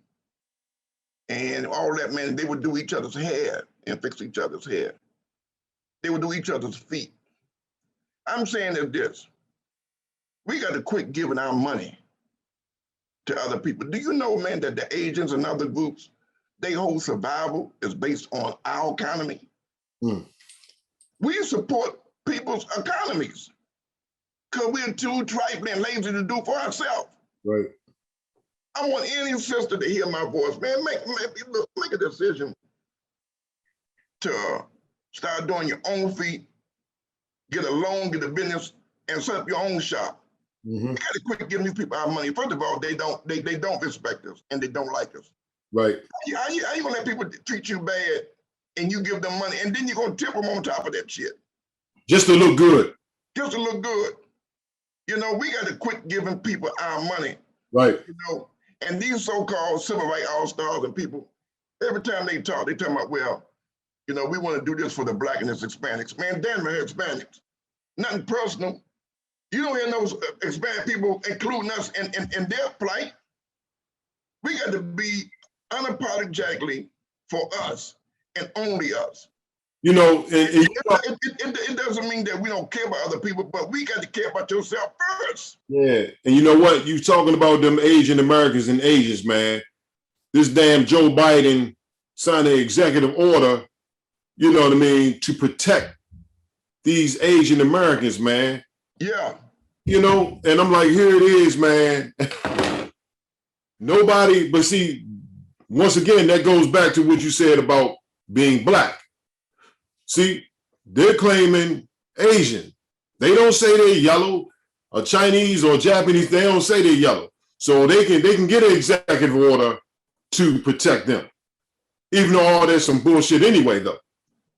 and all that, man. They would do each other's hair and fix each other's hair. They would do each other's feet. I'm saying that this, we got to quit giving our money to other people. Do you know, man, that the agents and other groups, they whole survival is based on our economy? We support people's economies because we're too trifling and lazy to do for ourselves. Right. I want any sister to hear my voice, man. Make a decision to start doing your own feet, get a loan, get a business, and set up your own shop. We got to quit giving these people our money. First of all, they don't respect us and they don't like us. Right. How you gonna let people treat you bad and you give them money and then you're gonna tip them on top of that shit? Just to look good. Just to look good. You know, we got to quit giving people our money. Right. You know, and these so-called civil rights all-stars and people, every time they talk about, well, you know, we want to do this for the Black and the Hispanics. Man, damn it, Hispanics. Nothing personal. You don't hear those Hispanic people including us in their plight. We got to be unapologetically for us and only us. You know, it doesn't mean that we don't care about other people, but we got to care about yourself first. Yeah, and you know what? You talking about them Asian Americans and Asians, man. This damn Joe Biden signed an executive order, you know what I mean, to protect these Asian Americans, man. Yeah. You know, and I'm like, here it is, man. Nobody, but see, once again, that goes back to what you said about being Black. See, they're claiming Asian. They don't say they're yellow or Chinese or Japanese. They don't say they're yellow. So they can get an executive order to protect them. Even though all there's some bullshit anyway, though.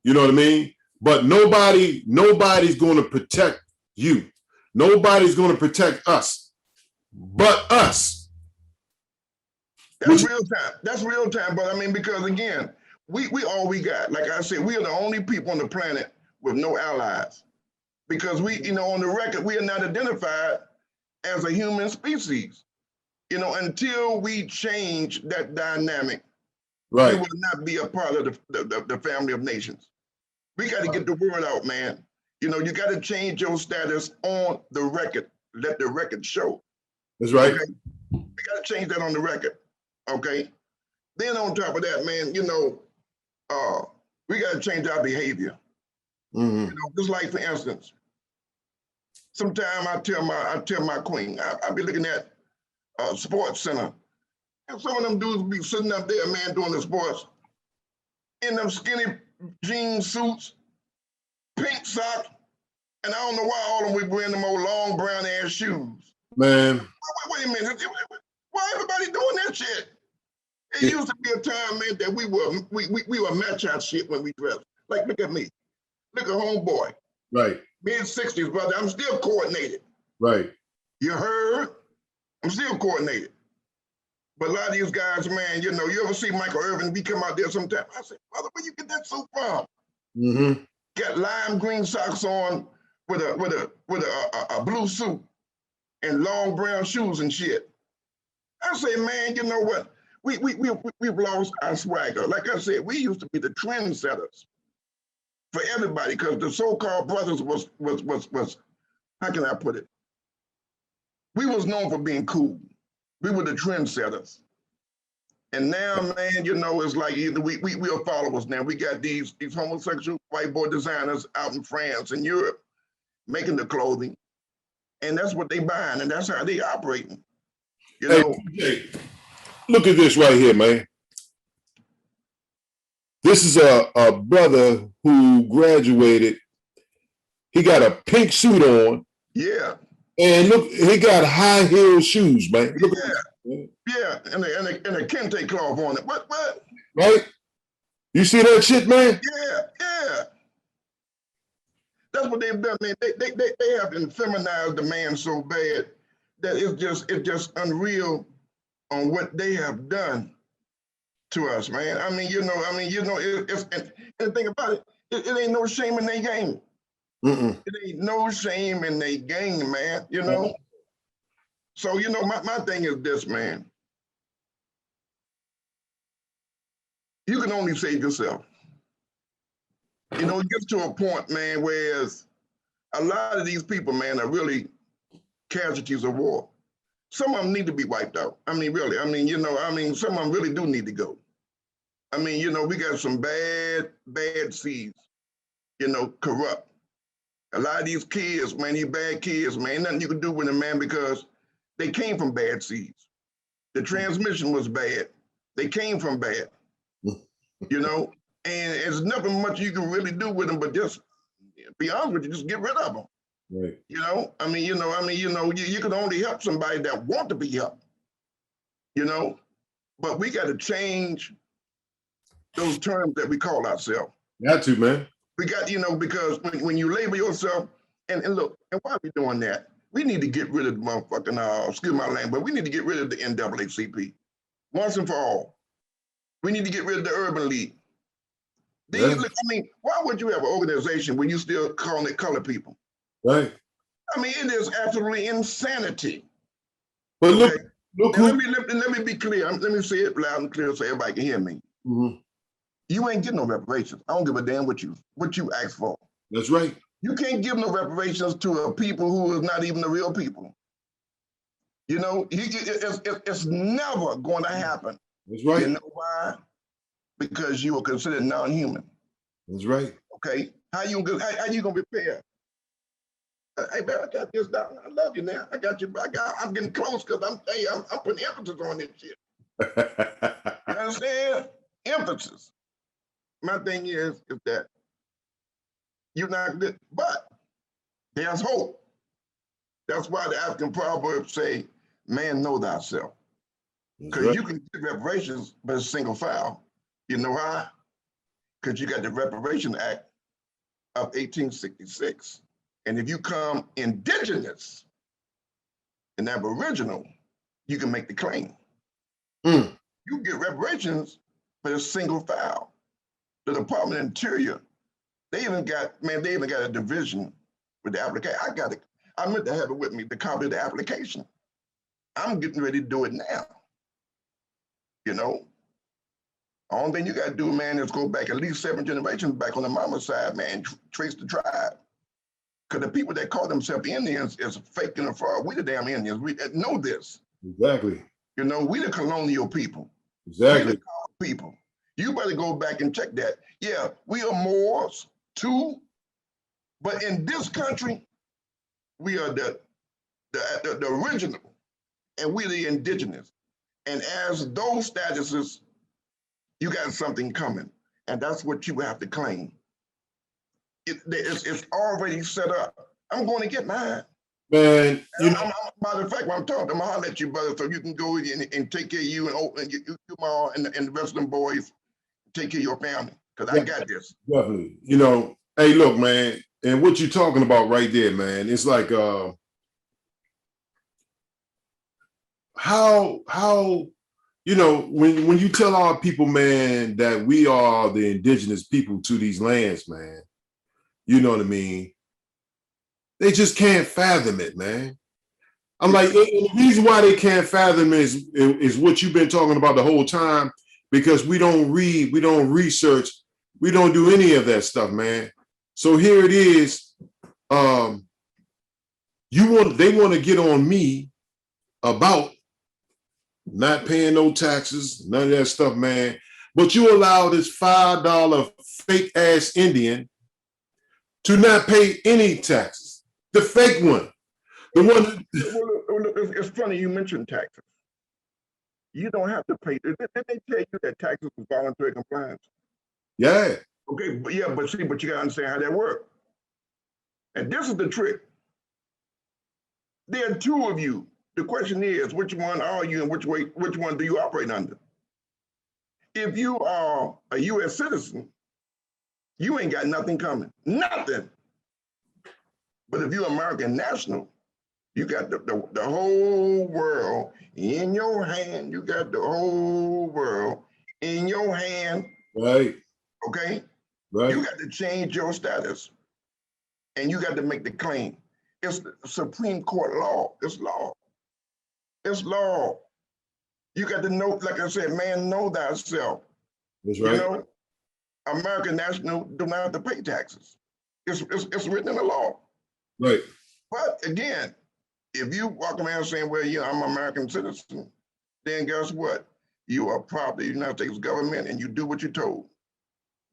You know what I mean? But nobody's going to protect you. Nobody's going to protect us but us. That's real time. That's real time. But I mean, because again, we all we got. Like I said, we are the only people on the planet with no allies. Because we, you know, on the record, we are not identified as a human species. You know, until we change that dynamic, right, we will not be a part of the family of nations. We got to get the word out, man. You know, you got to change your status on the record. Let the record show. That's right. Okay? We got to change that on the record. Okay. Then on top of that, man, you know, we got to change our behavior. Mm-hmm. You know, just like for instance, sometimes I tell my queen, I be looking at Sports Center, and some of them dudes be sitting up there, man, doing the sports in them skinny jean suits, pink socks, and I don't know why all of them we wearing them old long brown ass shoes. Man. Wait a minute. Why everybody doing that shit? It used to be a time, man, that we were match our shit when we dressed. Like, look at me. Look at homeboy. Right. Mid-60s, brother. I'm still coordinated. Right. You heard? I'm still coordinated. But a lot of these guys, man, you know, you ever see Michael Irvin, we come out there sometime. I say, brother, where you get that suit from? Mm-hmm. Got lime green socks on with a blue suit and long brown shoes and shit. I say, man, you know what? We've lost our swagger. Like I said, we used to be the trendsetters for everybody because the so-called brothers was, how can I put it? We was known for being cool. We were the trendsetters. And now, man, you know, it's like we are followers now. We got these homosexual white boy designers out in France and Europe making the clothing. And that's what they buying, and that's how they operating. You know? Hey, look at this right here, man. This is a brother who graduated. He got a pink suit on. Yeah. And look, he got high heel shoes, man. Look yeah. Yeah, and a kente cloth on it. What? Right? You see that shit, man? Yeah. That's what they've done, man. They have feminized the man so bad that it's just unreal on what they have done to us, man. I mean, it's and the thing about it, it ain't no shame in their game. Mm-mm. It ain't no shame in their game, man. You know. So you know, my thing is this, man. You can only save yourself. You know, it gets to a point, man, whereas a lot of these people, man, are really casualties of war. Some of them need to be wiped out. I mean, really. I mean, some of them really do need to go. I mean, you know, we got some bad seeds, you know, corrupt. A lot of these kids, man, these bad kids, man, nothing you can do with them, man, because they came from bad seeds. The transmission was bad. They came from bad, you know, and there's nothing much you can really do with them, but just be honest with you, just get rid of them. Right. You know, you can only help somebody that want to be helped, you know? But we got to change those terms that we call ourselves. Got to, man. We got, because when you label yourself, and look, and why are we doing that? We need to get rid of the motherfucking, excuse my language, but we need to get rid of the NAACP once and for all. We need to get rid of the Urban League. Yeah. Look, I mean, why would you have an organization when you still calling it color people? Right. I mean, it is absolutely insanity. But Okay? look And who. let me be clear. Let me say it loud and clear so everybody can hear me. Mhm. You ain't getting no reparations. I don't give a damn what you ask for. That's right. You can't give no reparations to a people who is not even the real people. It's never going to happen. That's right. You know why? Because you are considered non-human. That's right. Okay, how you gonna prepare? Hey man, I got this down. I love you now. I got you. I'm getting close because I'm putting emphasis on this shit. You understand? Emphasis. My thing is that you're not good, but there's hope. That's why the African proverbs say, "Man, know thyself," because you can get reparations, but it's single file. You know why? Because you got the Reparation Act of 1866. And if you come indigenous and aboriginal, you can make the claim. You get reparations, but it's single file. The Department of Interior, they even got a division with the application. I meant to have it with me, the copy of the application. I'm getting ready to do it now. The only thing you got to do, man, is go back at least 7 generations back on the mama side, man, trace the tribe. Because the people that call themselves Indians is fake and a fraud. We the damn Indians. We know this. Exactly. We the colonial people. Exactly. We the people. You better go back and check that. Yeah, we are Moors too, but in this country, we are the original, and we're the indigenous. And as those statuses, you got something coming, and that's what you have to claim. It's already set up. I'm going to get mine. Man, matter of fact, when I'm talking, I'm gonna holler at you, brother, so you can go and take care of you and you and the rest of them boys, take care of your family, because I got this. Definitely. Hey, look, man, and what you're talking about right there, man, it's like how when you tell our people, man, that we are the indigenous people to these lands, man, you know what I mean? They just can't fathom it, man. I'm like, the reason why they can't fathom it is what you've been talking about the whole time, because we don't read, we don't research, we don't do any of that stuff, man. So here it is. They want to get on me about not paying no taxes, none of that stuff, man. But you allow this $5 fake ass Indian to not pay any taxes. The fake one. The one. It's funny you mentioned taxes. You don't have to pay. Did they tell you that taxes was voluntary compliance? Yeah. Okay, but you gotta understand how that works. And this is the trick. There are two of you. The question is, which one are you and which one do you operate under? If you are a U.S. citizen, you ain't got nothing coming. Nothing. But if you're American national, you got the whole world in your hand. You got the whole world in your hand. Right. Okay? Right. You got to change your status. And you got to make the claim. It's the Supreme Court law. It's law. It's law. You got to know, like I said, man, know thyself. That's right. American national do not have to pay taxes. It's written in the law. Right. But again, if you walk around saying, well, I'm an American citizen, then guess what? You are property of the United States government and you do what you're told.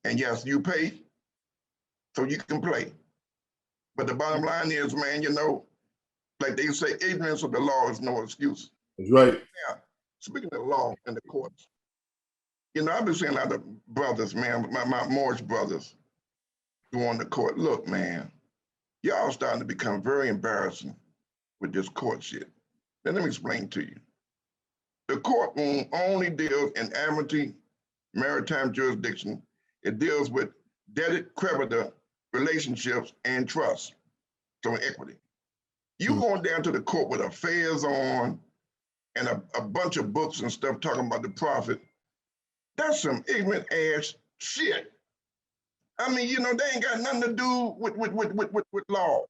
And yes, you pay so you can play. But the bottom line is, man, like they say, ignorance of the law is no excuse. That's right. Yeah. Speaking of the law and the courts, I've been seeing a lot of brothers, man, my Moorish brothers go on the court. Look, man, y'all starting to become very embarrassing with this court shit. Now, let me explain to you. The courtroom only deals in admiralty maritime jurisdiction. It deals with debtor-creditor relationships and trust, so equity. You going down to the court with affairs on and a bunch of books and stuff talking about the profit, that's some ignorant ass shit. I mean, you know, they ain't got nothing to do with law.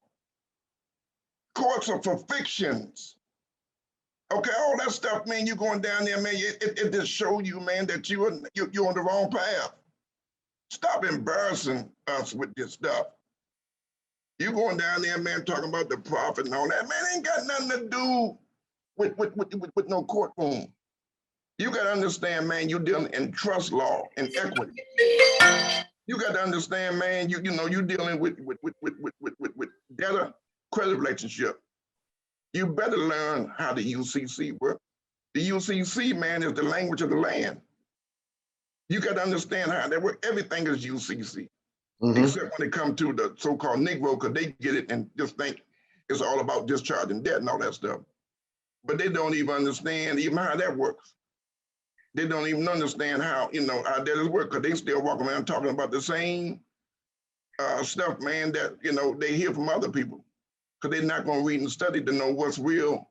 Courts are for fictions. Okay, all that stuff, man, you going down there, man, it just show you, man, that you're on the wrong path. Stop embarrassing us with this stuff. You going down there, man, talking about the profit and all that, man, ain't got nothing to do with no courtroom. You got to understand, man, you're dealing in trust law and equity. You got to understand, man, you know, you're dealing with debtor credit relationship. You better learn how the UCC works. The UCC, man, is the language of the land. You got to understand how they work. Everything is UCC, except when it comes to the so-called Negro, because they get it and just think it's all about discharging debt and all that stuff. But they don't even understand even how that works. They don't even understand how, you know, how debtors work, because they still walk around talking about the same stuff, man, that, you know, they hear from other people, because they're not going to read and study to know what's real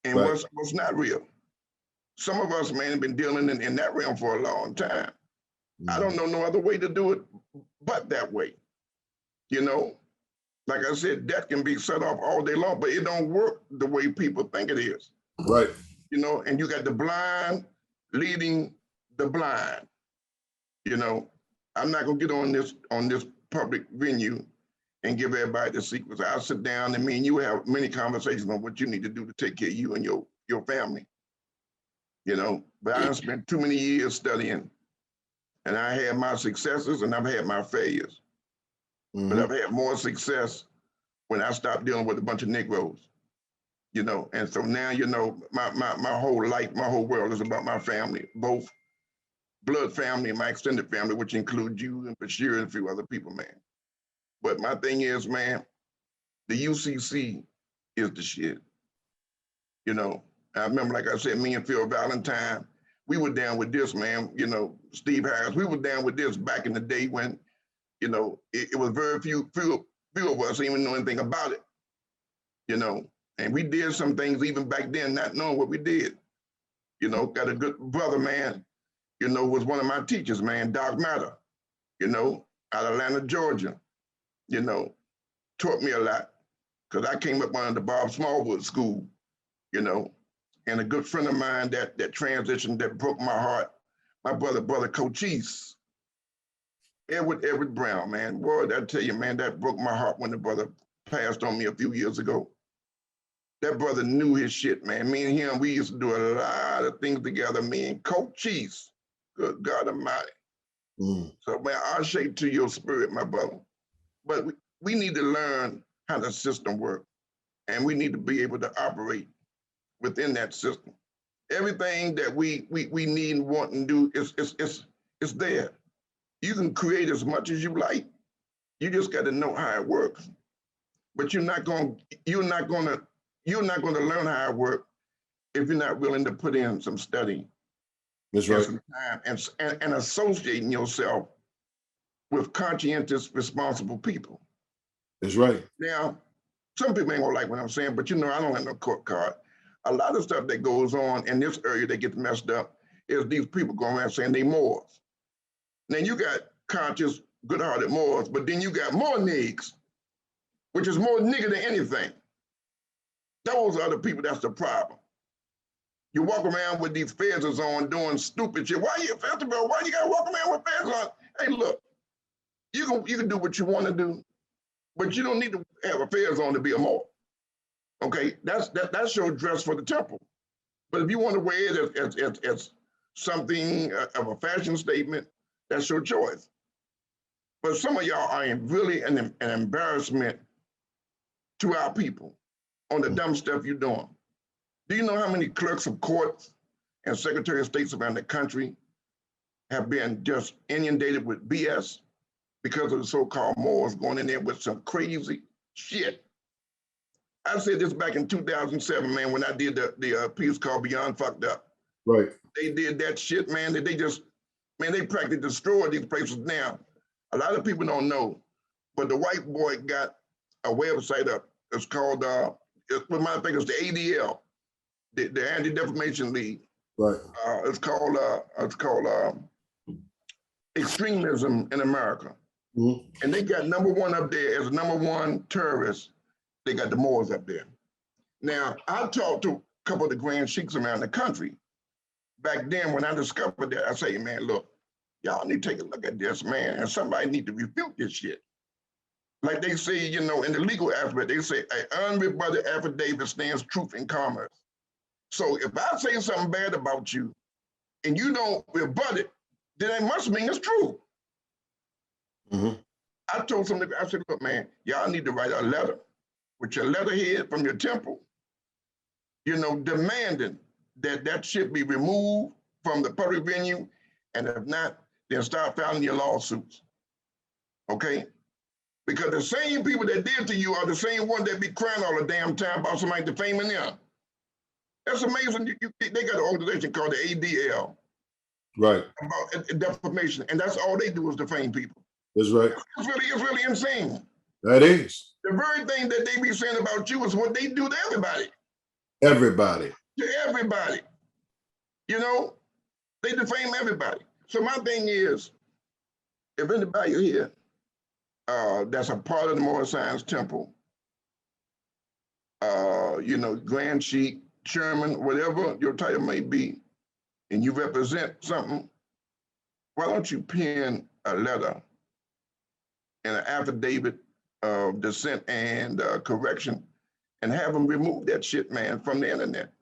and what's not real. Some of us, man, have been dealing in that realm for a long time. I don't know no other way to do it but that way. You know, like I said, debt can be set off all day long, but it don't work the way people think it is. Right. You know, and you got the blind leading the blind. You know, I'm not gonna get on this public venue and give everybody the secrets. I'll sit down and me and you have many conversations on what you need to do to take care of you and your family. You know, but I spent too many years studying, and I had my successes and I've had my failures. But I've had more success when I stopped dealing with a bunch of Negroes. You know, and so now, you know, my whole life, my whole world is about my family, both blood family and my extended family, which includes you and Bashir and a few other people, man. But my thing is, man, the UCC is the shit. You know, I remember, like I said, me and Phil Valentine, we were down with this, man. You know, Steve Harris, we were down with this back in the day when, you know, it was very few of us even know anything about it. You know, and we did some things even back then, not knowing what we did. You know, got a good brother, man, you know, was one of my teachers, man, Doc Matter, you know, out of Atlanta, Georgia, you know, taught me a lot, because I came up under the Bob Smallwood School, you know, and a good friend of mine that transitioned, that broke my heart, my brother Cochise, Edward Brown, man. Boy, I tell you, man, that broke my heart when the brother passed on me a few years ago. That brother knew his shit, man. Me and him, we used to do a lot of things together, me and Cochise. Good God Almighty. So, man, I'll shake to your spirit, my brother. But we need to learn how the system works, and we need to be able to operate within that system. Everything that we need and want and do is there. You can create as much as you like. You just got to know how it works. But you're not going to learn how it works if you're not willing to put in some study. That's right. Some time and associating yourself with conscientious, responsible people. That's right. Now, some people ain't gonna like what I'm saying, but you know, I don't have no court card. A lot of stuff that goes on in this area that gets messed up is these people going around saying they Moors. Now you got conscious, good-hearted Moors, but then you got more niggas, which is more nigga than anything. Those are the people that's the problem. You walk around with these fezzes on doing stupid shit. Why you, first of all, why you gotta walk around with fezzes on? Hey, look, you can do what you want to do, but you don't need to have a fez on to be a Moor. Okay, that's your dress for the temple. But if you want to wear it as something of a fashion statement, that's your choice. But some of y'all are really an embarrassment to our people on the dumb stuff you're doing. Do you know how many clerks of courts and secretary of states around the country have been just inundated with BS because of the so-called Moors going in there with some crazy shit? I said this back in 2007, man, when I did the piece called Beyond Fucked Up. Right. They did that shit, man, that they just, man, they practically destroyed these places now. A lot of people don't know, but the white boy got a website up. It's called, I think it's the ADL, the Anti-Defamation League. Right. It's called Extremism in America. Mm-hmm. And they got #1 up there as #1 terrorist. They got the Moors up there. Now, I talked to a couple of the grand sheiks around the country. Back then, when I discovered that, I say, man, look, y'all need to take a look at this, man, and somebody need to refute this shit. Like they say, you know, in the legal aspect, they say an unrebutted affidavit stands truth in commerce. So if I say something bad about you and you don't rebut it, then it must mean it's true. Mm-hmm. I told somebody, I said, look, man, y'all need to write a letter with your letterhead from your temple, you know, demanding that that shit be removed from the public venue, and if not, then start filing your lawsuits, okay? Because the same people that did to you are the same one that be crying all the damn time about somebody defaming them. That's amazing. They got an organization called the ADL. Right. About defamation, and that's all they do is defame people. That's right. It's really insane. That is. The very thing that they be saying about you is what they do to everybody. Everybody. To everybody. You know, they defame everybody. So my thing is, if anybody here that's a part of the Moral Science Temple, you know, Grand Sheik, Chairman, whatever your title may be, and you represent something, why don't you pen a letter and an affidavit of dissent and correction and have them remove that shit, man, from the internet.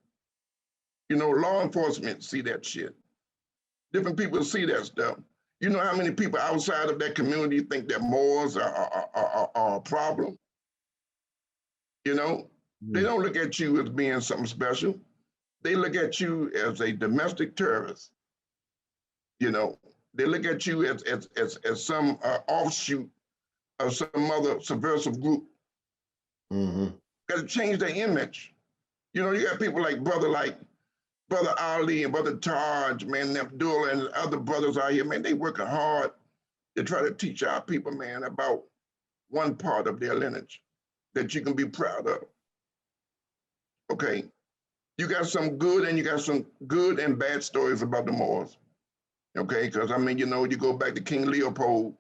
You know, law enforcement see that shit. Different people see that stuff. You know how many people outside of that community think that Moors are a problem? You know, they don't look at you as being something special. They look at you as a domestic terrorist. You know, they look at you as some offshoot of some other subversive group. Mm-hmm. Got to change their image. You know, you got people like Brother Ali and Brother Taj, man, Abdullah and other brothers out here, man, they working hard to try to teach our people, man, about one part of their lineage that you can be proud of. Okay, you got some good and you got some good and bad stories about the Moors. Okay, because I mean, you know, you go back to King Leopold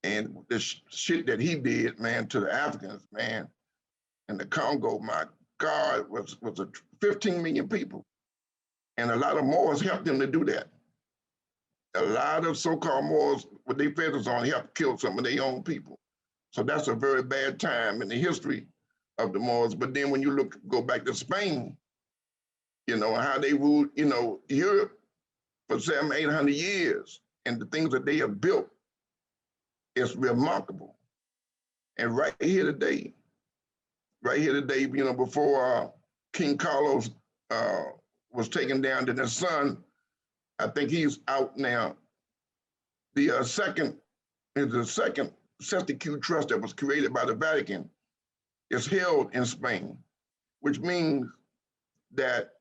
and the shit that he did, man, to the Africans, man, and the Congo, my God, was 15 million people. And a lot of Moors helped them to do that. A lot of so-called Moors, with their feathers on, helped kill some of their own people. So that's a very bad time in the history of the Moors. But then when you go back to Spain, you know, how they ruled, you know, Europe for 700-800 years, and the things that they have built is remarkable. And right here today, you know, before King Carlos was taken down to the son, I think he's out now. The second Sesquicu Trust that was created by the Vatican is held in Spain, which means that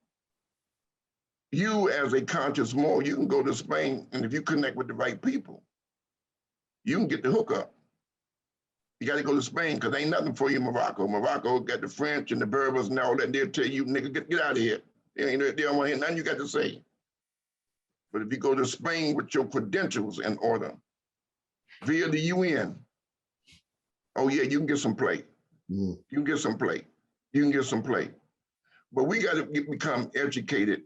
you as a conscious Moor, you can go to Spain, and if you connect with the right people, you can get the hookup. You got to go to Spain because ain't nothing for you in Morocco. Morocco got the French and the Berbers and all that. They'll tell you, nigga, get out of here. They don't want to hear nothing you got to say. But if you go to Spain with your credentials in order, via the UN, oh yeah, you can get some play. You can get some play. You can get some play. But we got to become educated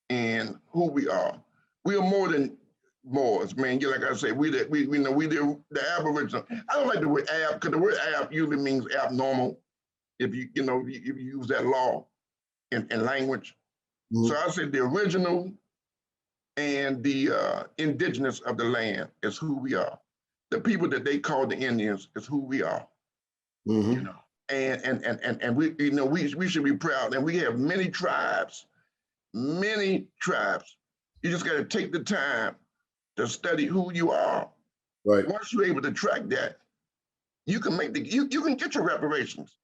in who we are. We are more than Moors, man. Like I say, we the Aboriginal. I don't like the word ab because the word ab usually means abnormal. If you use that law in language. Mm-hmm. So I said the original and the indigenous of the land is who we are. The people that they call the Indians is who we are. Mm-hmm. You know, and we, you know, we should be proud. And we have many tribes. You just got to take the time to study who you are. Right. Once you're able to track that, you can make you can get your reparations.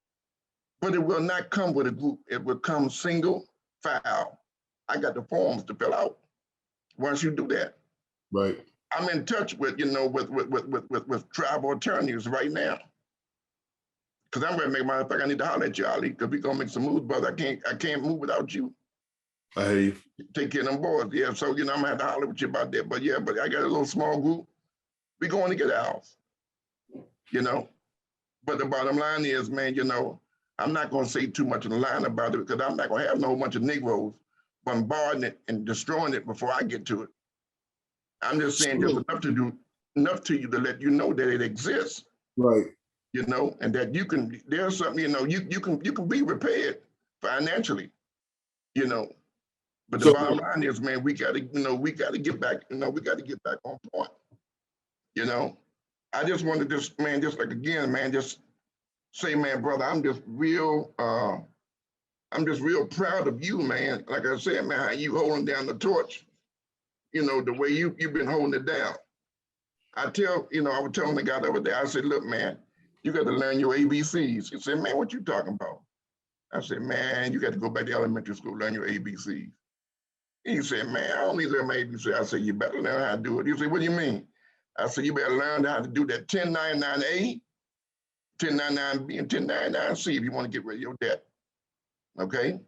but it will not come with a group. It will come single file. I got the forms to fill out once you do that. Right. I'm in touch with, with tribal attorneys right now. Cause I'm ready to make my, in fact, I need to holler at you, Ali, because we're gonna make some moves, brother. I can't move without you. I hear you. Take care of them boys. Yeah, so, I'm gonna have to holler with you about that. But yeah, but I got a little small group. We're going to get out, But the bottom line is, man, I'm not gonna say too much in the line about it because I'm not gonna have no bunch of Negroes bombarding it and destroying it before I get to it. I'm just saying there's enough to you to let you know that it exists. Right. And that there's something, you can be repaired financially, But the bottom line is, man, we gotta get back, we gotta get back on point. I just wanted to just say, man, brother, I'm just real proud of you, man. Like I said, man, how you holding down the torch, the way you've been holding it down. I was telling the guy the other day, I said, look, man, you got to learn your ABCs. He said, man, what you talking about? I said, man, you got to go back to elementary school, learn your ABCs. He said, man, I don't need to learn my ABCs. I said, you better learn how to do it. He said, what do you mean? I said, you better learn how to do that 1099A, 1099B, and 1099C if you want to get rid of your debt. Okay?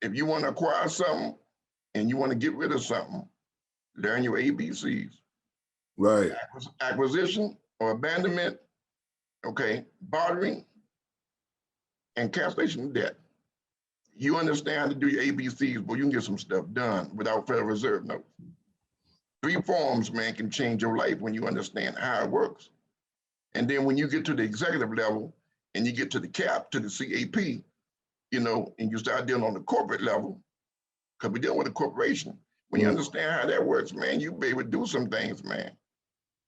If you want to acquire something and you want to get rid of something, learn your ABCs. Right. Acquisition or abandonment, okay, bartering, and cancellation of debt. You understand how to do your ABCs, but you can get some stuff done without Federal Reserve notes. 3 forms, man, can change your life when you understand how it works. And then when you get to the executive level and you get to the CAP, to the CAP, and you start dealing on the corporate level, because we're dealing with a corporation. When you understand how that works, man, you'll be able to do some things, man.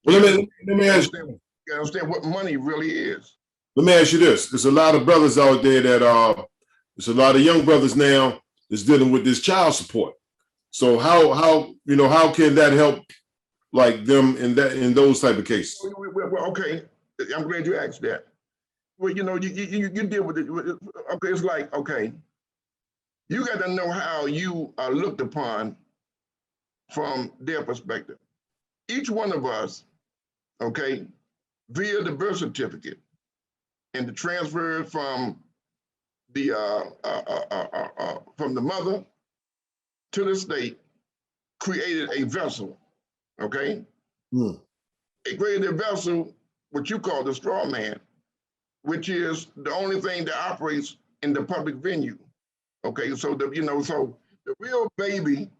Well, let me ask you. You understand what money really is. Let me ask you this. There's a lot of brothers out there there's a lot of young brothers now that's dealing with this child support. So how can that help like them in those type of cases? Well, okay. I'm glad you asked that. Well, you deal with it. Okay, it's like, okay, you got to know how you are looked upon from their perspective. Each one of us, okay, via the birth certificate and the transfer from the mother to the state, created a vessel, okay? It created a vessel, what you call the straw man, which is the only thing that operates in the public venue, okay? So the real baby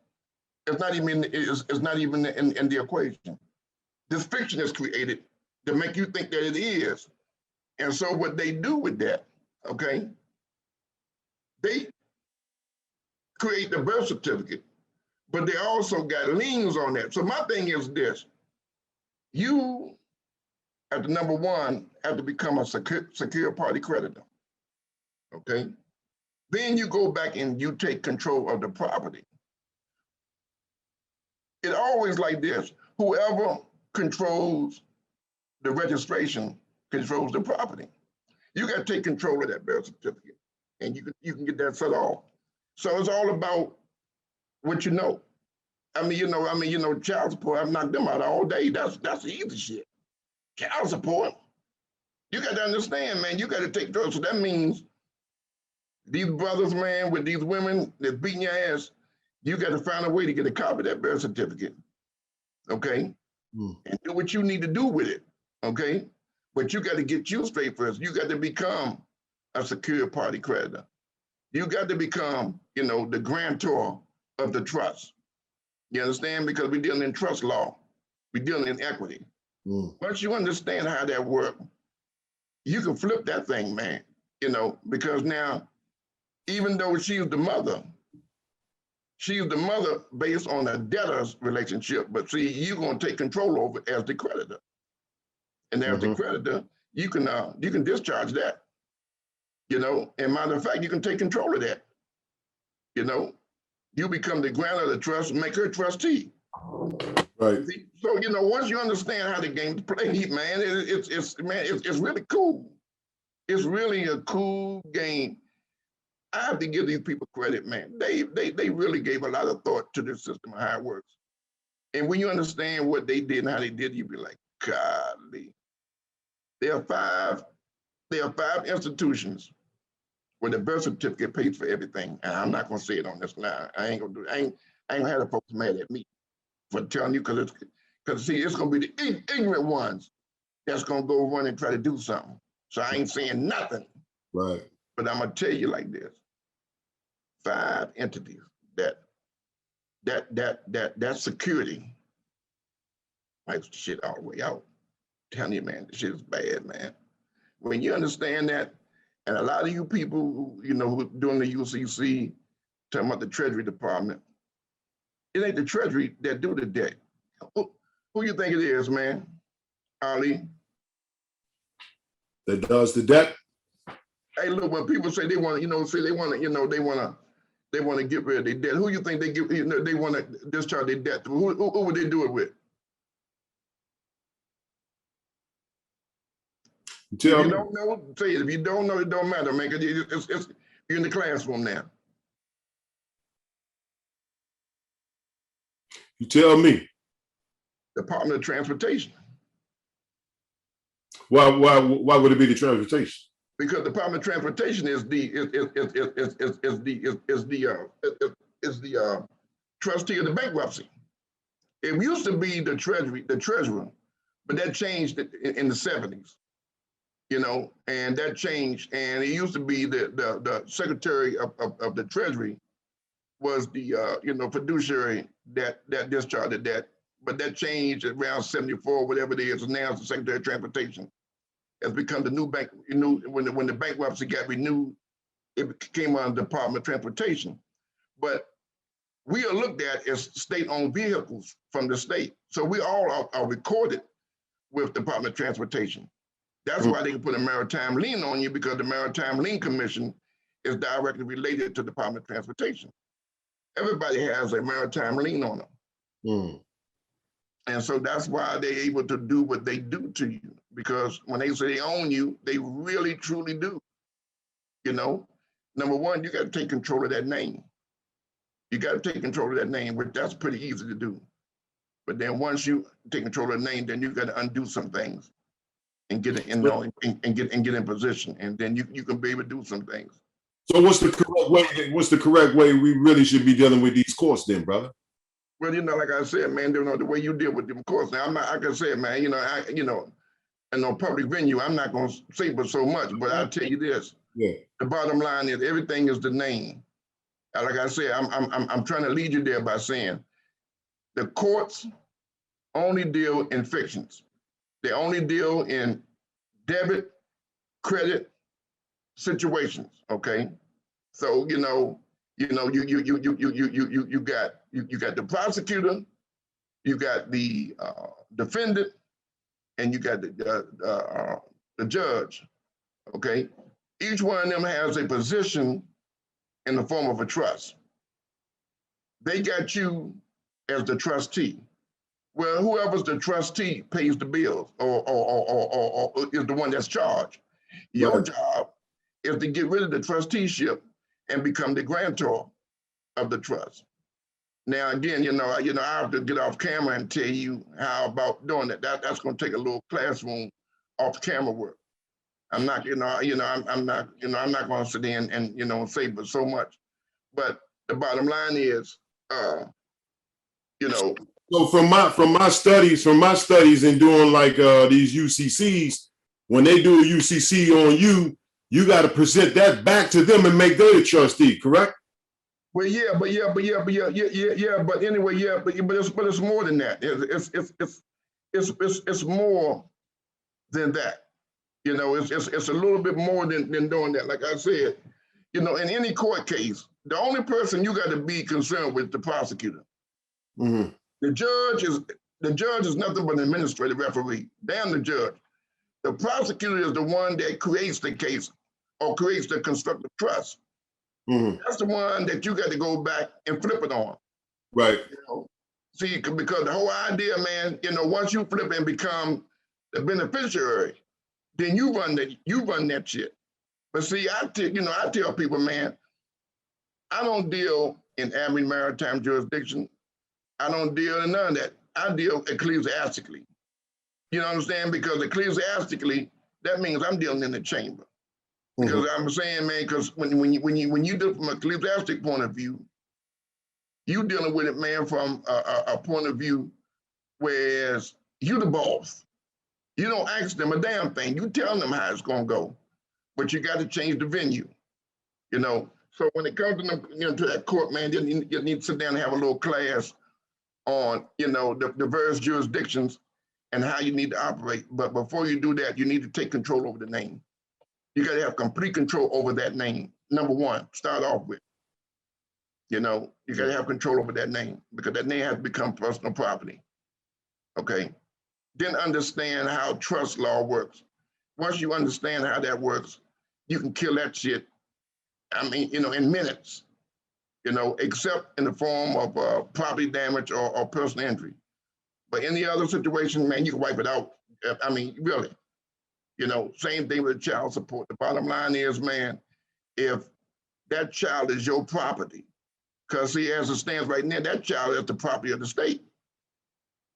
is not even in the equation. This fiction is created to make you think that it is. And so what they do with that, okay, they create the birth certificate, but they also got liens on that. So my thing is this: you, at the number one, have to become a secure party creditor, okay? Then you go back and you take control of the property. It always like this: whoever controls the registration controls the property. You got to take control of that birth certificate, and you can get that set off. So it's all about what you know. Child support, I've knocked them out all day. That's easy shit. Child support. You got to understand, man, you got to take control. So that means these brothers, man, with these women that's beating your ass, you got to find a way to get a copy of that birth certificate, okay? And do what you need to do with it, okay? But you got to get you straight first. You got to become a secure party creditor. You got to become, the grantor of the trust. You understand? Because we're dealing in trust law. We're dealing in equity. Once you understand how that works, you can flip that thing, man, because now, even though she's the mother based on a debtor's relationship, but see, you're going to take control over it as the creditor. And as the creditor, you can discharge that, and matter of fact, you can take control of that, you become the grantor of the trust and make her trustee. Right. So, once you understand how the game's played, man, it's really cool. It's really a cool game. I have to give these people credit, man. They really gave a lot of thought to this system and how it works. And when you understand what they did and how they did, you be like, golly. There are five institutions where the birth certificate pays for everything. And I'm not gonna say it on this line. I ain't gonna do it. I ain't gonna have the folks mad at me for telling you, because see, it's gonna be the ignorant ones that's gonna go run and try to do something. So I ain't saying nothing. Right. But I'm gonna tell you like this: 5 entities that security wipes the shit all the way out. I'm telling you, man, the shit is bad, man. When you understand that, and a lot of you people who, who doing the UCC, talking about the Treasury Department, it ain't the Treasury that do the debt. Who you think it is, man? Ali? That does the debt? Hey, look, when people say they want to, say they want to, they want to get rid of their debt, who you think they give, they want to discharge their debt to? Who would they do it with? If you don't know, say it. If you don't know, it don't matter, man, because you're in the classroom now. You tell me. Department of Transportation. Why would it be the transportation? Because the Department of Transportation is the trustee of the bankruptcy. It used to be the treasurer, but that changed in the 70s. And that changed, and it used to be the secretary of the Treasury was the fiduciary that discharged the debt, but that changed around 74, whatever it is, and now it's the Secretary of Transportation. Has become the new bank. When the bankruptcy got renewed, it came on the Department of Transportation. But we are looked at as state-owned vehicles from the state, so we all are recorded with Department of Transportation. That's why they can put a maritime lien on you, because the Maritime Lien Commission is directly related to the Department of Transportation. Everybody has a maritime lien on them. And so that's why they're able to do what they do to you, because when they say they own you, they really, truly do. Number one, you got to take control of that name. You got to take control of that name, which that's pretty easy to do. But then once you take control of the name, then you got to undo some things. And get it and get in position, and then you can be able to do some things. So what's the correct way? What's the correct way we really should be dealing with these courts, then, brother? Well, like I said, man, the way you deal with them courts. Now, I'm not. I can say, man, in a public venue, I'm not going to say but so much. But I'll tell you this: the bottom line is everything is the name. And like I said, I'm trying to lead you there by saying the courts only deal in fictions. They only deal in debit, credit situations. Okay, so you got the prosecutor, you got the defendant, and you got the judge. Okay, each one of them has a position in the form of a trust. They got you as the trustee. Well, whoever's the trustee pays the bills, or is the one that's charged. Your job is to get rid of the trusteeship and become the grantor of the trust. Now, again, I have to get off camera and tell you how about doing that. That's going to take a little classroom off camera work. I'm not, I'm not going to sit in and say but so much. But the bottom line is, So from my studies in doing like these UCCs, when they do a UCC on you, you got to present that back to them and make them the trustee, correct? Well, but anyway, but it's more than that. It's more than that. It's a little bit more than doing that. Like I said, in any court case, the only person you got to be concerned with is the prosecutor. Mm-hmm. The judge is nothing but an administrative referee. Damn the judge. The prosecutor is the one that creates the case or creates the constructive trust. Mm-hmm. That's the one that you got to go back and flip it on. Right. See, because the whole idea, man, once you flip and become the beneficiary, then you run that shit. But see, I tell people, man, I don't deal in admin maritime jurisdiction. I don't deal in none of that. I deal ecclesiastically. You know what I'm saying? Because ecclesiastically, that means I'm dealing in the chamber. Because I'm saying, man, because when you do it from an ecclesiastic point of view, you dealing with it, man, from a point of view, whereas you the boss. You don't ask them a damn thing. You tell them how it's gonna go, but you got to change the venue. You know. So when it comes to them, to that court, man, you need to sit down and have a little class on, the various jurisdictions and how you need to operate. But before you do that, you need to take control over the name. You got to have complete control over that name. Number one, start off with. You got to have control over that name because that name has to become personal property. Okay. Then understand how trust law works. Once you understand how that works, you can kill that shit. I mean, in minutes. Except in the form of property damage or personal injury. But any other situation, man, you can wipe it out. I mean, really. Same thing with child support. The bottom line is, man, if that child is your property, because see, as it stands right now, that child is the property of the state.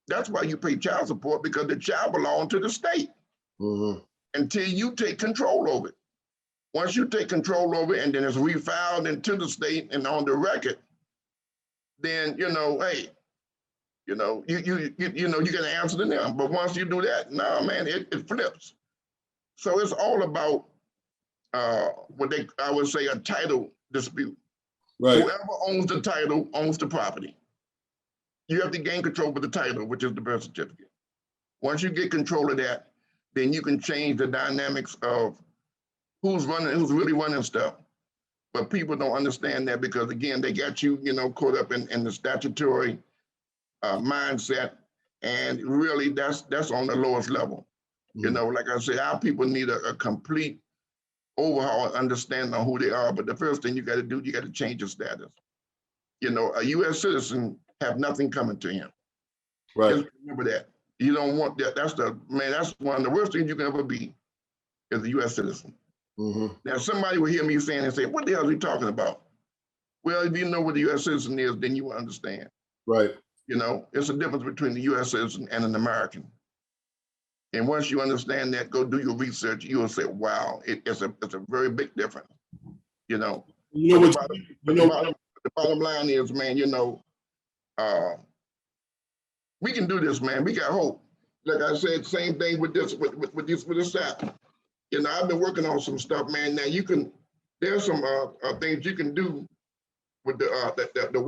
That's why you pay child support, because the child belongs to the state until you take control over it. Once you take control over it and then it's refiled into the state and on the record, then, hey, you got to answer to them. But once you do that, no, man, it flips. So it's all about I would say a title dispute. Right. Whoever owns the title owns the property. You have to gain control of the title, which is the birth certificate. Once you get control of that, then you can change the dynamics of who's really running stuff. But people don't understand that because, again, they got you, caught up in the statutory mindset. And really, that's on the lowest level. Like I said, our people need a complete overhaul and understanding of who they are. But the first thing you got to do, you got to change your status. A U.S. citizen have nothing coming to him. Right. Just remember that. You don't want that. That's one of the worst things you can ever be is a U.S. citizen. Now, somebody will hear me saying and say, what the hell are you talking about? Well, if you know what a U.S. citizen is, then you will understand. Right. It's a difference between a U.S. citizen and an American. And once you understand that, go do your research, you will say, wow, it's a very big difference. The bottom line is, man, we can do this, man. We got hope. Like I said, same thing with this app. I've been working on some stuff, man. Now there's some things you can do with the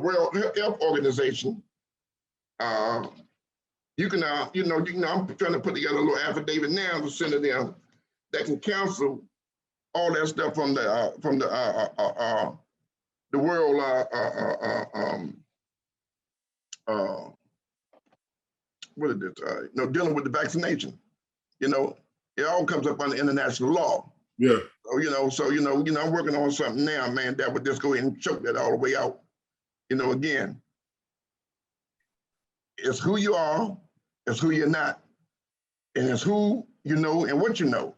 World Health Organization. I'm trying to put together a little affidavit now to send to them that can cancel all that stuff from the world. What is this? Dealing with the vaccination. It all comes up under international law. Yeah. So I'm working on something now, man, that would just go ahead and choke that all the way out. Again, it's who you are, it's who you're not, and it's who you know and what you know.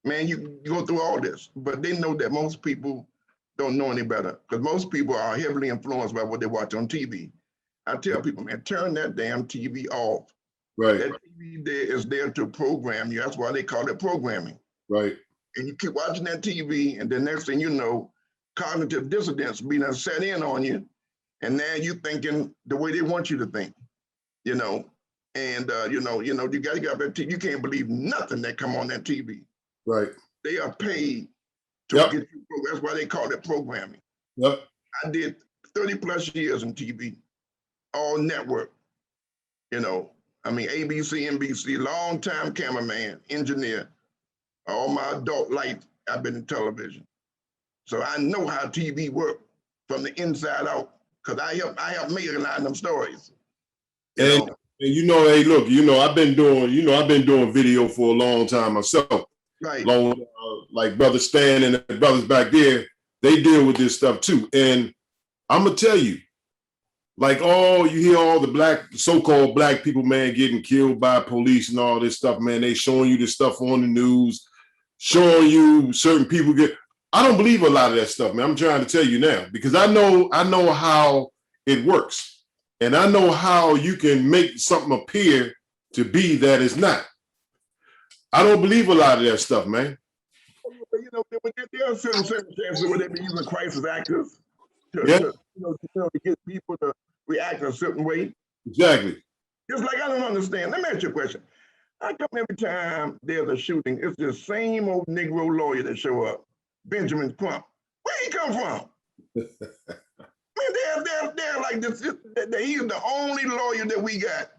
Man, you go through all this, but they know that most people don't know any better because most people are heavily influenced by what they watch on TV. I tell people, man, turn that damn TV off. Right. That TV is there to program you. That's why they call it programming. Right. And you keep watching that TV, and the next thing you know, cognitive dissonance being set in on you, and now you're thinking the way they want you to think. And you got to get up that TV. You can't believe nothing that come on that TV. Right. They are paid to get you. That's why they call it programming. Yep. I did 30 plus years in TV, all network. ABC, NBC, long time cameraman, engineer. All my adult life, I've been in television. So I know how TV works from the inside out, because I helped make a lot of them stories. Hey, look, I've been doing video for a long time myself. Right. Like Brother Stan and the brothers back there, they deal with this stuff too. And I'm gonna tell you, Like, oh, you hear all the black, so-called black people, man, getting killed by police and all this stuff, man. They showing you this stuff on the news, showing you certain people get. I don't believe a lot of that stuff, man. I'm trying to tell you now because I know how it works, and I know how you can make something appear to be that it's not. I don't believe a lot of that stuff, man. You know, there are certain circumstances where they be using crisis actors to get people to react a certain way. Exactly. Just like I don't understand. Let me ask you a question. How come every time there's a shooting, it's the same old Negro lawyer that show up, Benjamin Crump? Where he come from? Man, they're like this. He's the only lawyer that we got.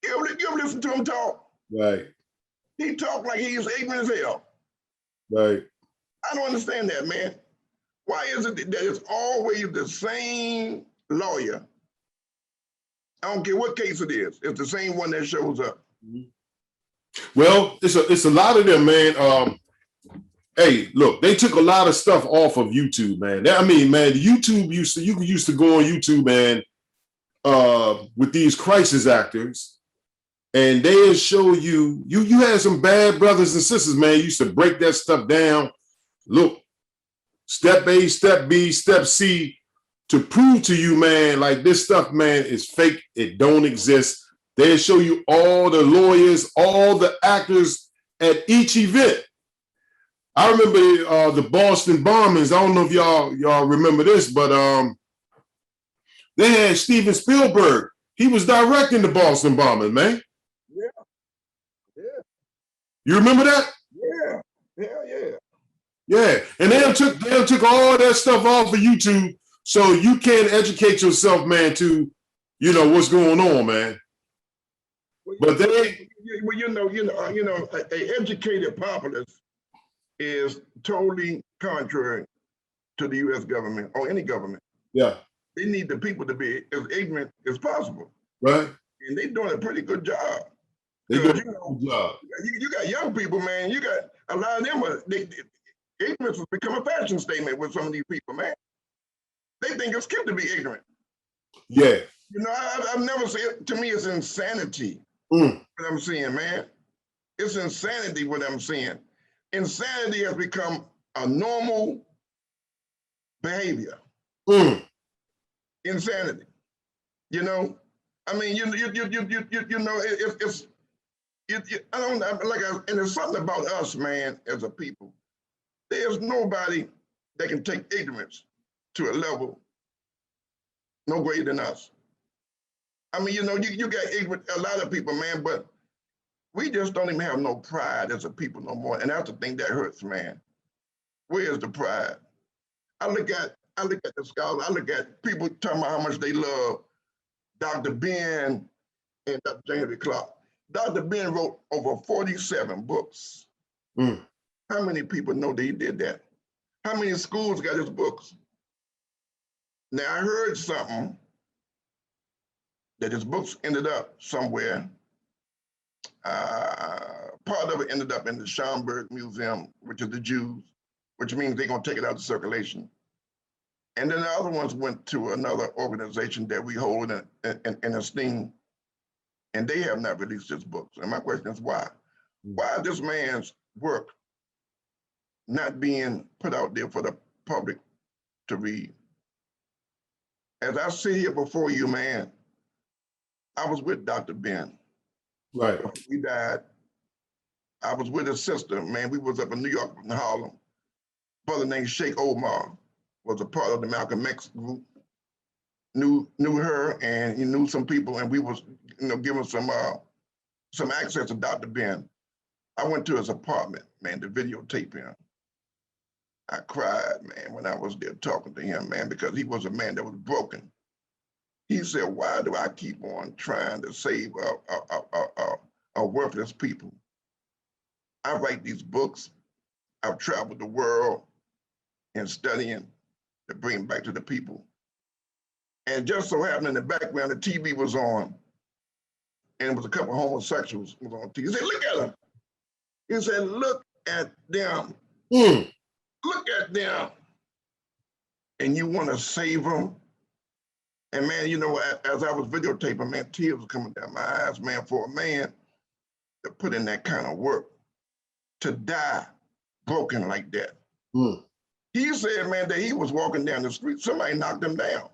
You ever listen to him talk? Right. He talk like he's ignorant as hell. Right. I don't understand that, man. Why is it that it's always the same lawyer? I don't care what case it is. It's the same one that shows up. Well, it's a lot of them, man. Hey, look, they took a lot of stuff off of YouTube, man. I mean, man, YouTube you used to go on YouTube, man, with these crisis actors, and they'll show you had some bad brothers and sisters, man. You used to break that stuff down. Look, step A, step B, step C, to prove to you, man, like this stuff, man, is fake. It don't exist. They'll show you all the lawyers, all the actors at each event. I remember the Boston bombings. I don't know if y'all remember this, but they had Steven Spielberg. He was directing the Boston bombing, man. Yeah. Yeah. You remember that? Yeah. Yeah. Yeah. And they took all that stuff off of YouTube so you can educate yourself, man, to what's going on, man. But they, an educated populace is totally contrary to the U.S. government or any government. Yeah. They need the people to be as ignorant as possible. Right. And they're doing a pretty good job. They do a good job. You got young people, man. You got a lot of them. Ignorance has become a fashion statement with some of these people, man. They think it's cute to be ignorant. Yeah. I've never seen it. To me, it's insanity. What I'm seeing, man. It's insanity what I'm seeing. Insanity has become a normal behavior. Insanity. I mean, and there's something about us, man, as a people. There's nobody that can take ignorance to a level no greater than us. I mean, you got ignorant, a lot of people, man, but we just don't even have no pride as a people no more. And that's the thing that hurts, man. Where's the pride? I look at the scholars, I look at people talking about how much they love Dr. Ben and Dr. James Clark. Dr. Ben wrote over 47 books. How many people know that he did that? How many schools got his books? Now, I heard something that his books ended up somewhere. Part of it ended up in the Schomburg Museum, which is the Jews, which means they're going to take it out of circulation. And then the other ones went to another organization that we hold in esteem, and they have not released his books. And my question is why? Why is this man's work not being put out there for the public to read? As I sit here before you, man, I was with Dr. Ben. Right. He died. I was with his sister, man. We was up in New York, in Harlem. Brother named Sheikh Omar was a part of the Malcolm X group. Knew her, and he knew some people, and we was, giving some access to Dr. Ben. I went to his apartment, man, to videotape him. I cried, man, when I was there talking to him, man, because he was a man that was broken. He said, why do I keep on trying to save a worthless people? I write these books. I've traveled the world and studying to bring back to the people. And just so happened in the background, the TV was on, and it was a couple of homosexuals was on TV. He said, look at them. He said, look at them. Look at them. And you want to save them? And man, you know, as I was videotaping, man, tears were coming down my eyes, man, for a man to put in that kind of work, to die broken like that. Mm. He said, man, that he was walking down the street, somebody knocked him down.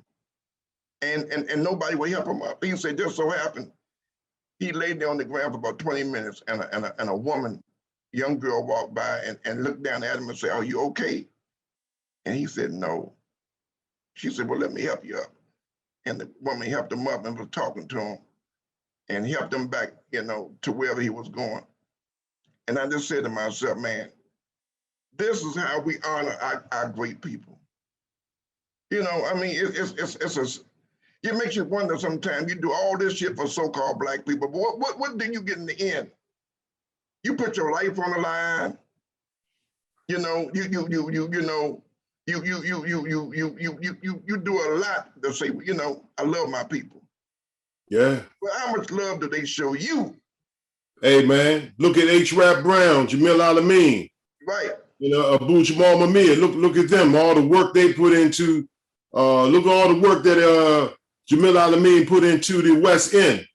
And nobody would help him up. He said, just so happened, he laid there on the ground for about 20 minutes, and a woman, young girl, walked by and looked down at him and said, "Are you okay?" And he said, "No." She said, "Well, let me help you up." And the woman helped him up and was talking to him and helped him back, you know, to wherever he was going. And I just said to myself, man, this is how we honor our great people. You know, I mean, it makes you wonder sometimes. You do all this shit for so-called black people, but what do you get in the end? You put your life on the line. You know, you do a lot to say, you know, I love my people. Yeah. But how much love do they show you? Hey, man, look at H. Rap Brown, Jamil Alameen. Right. You know, Abu Jamal Mamiya. Look at them, all the work they put into, look at all the work that Jamil Alameen put into the West End.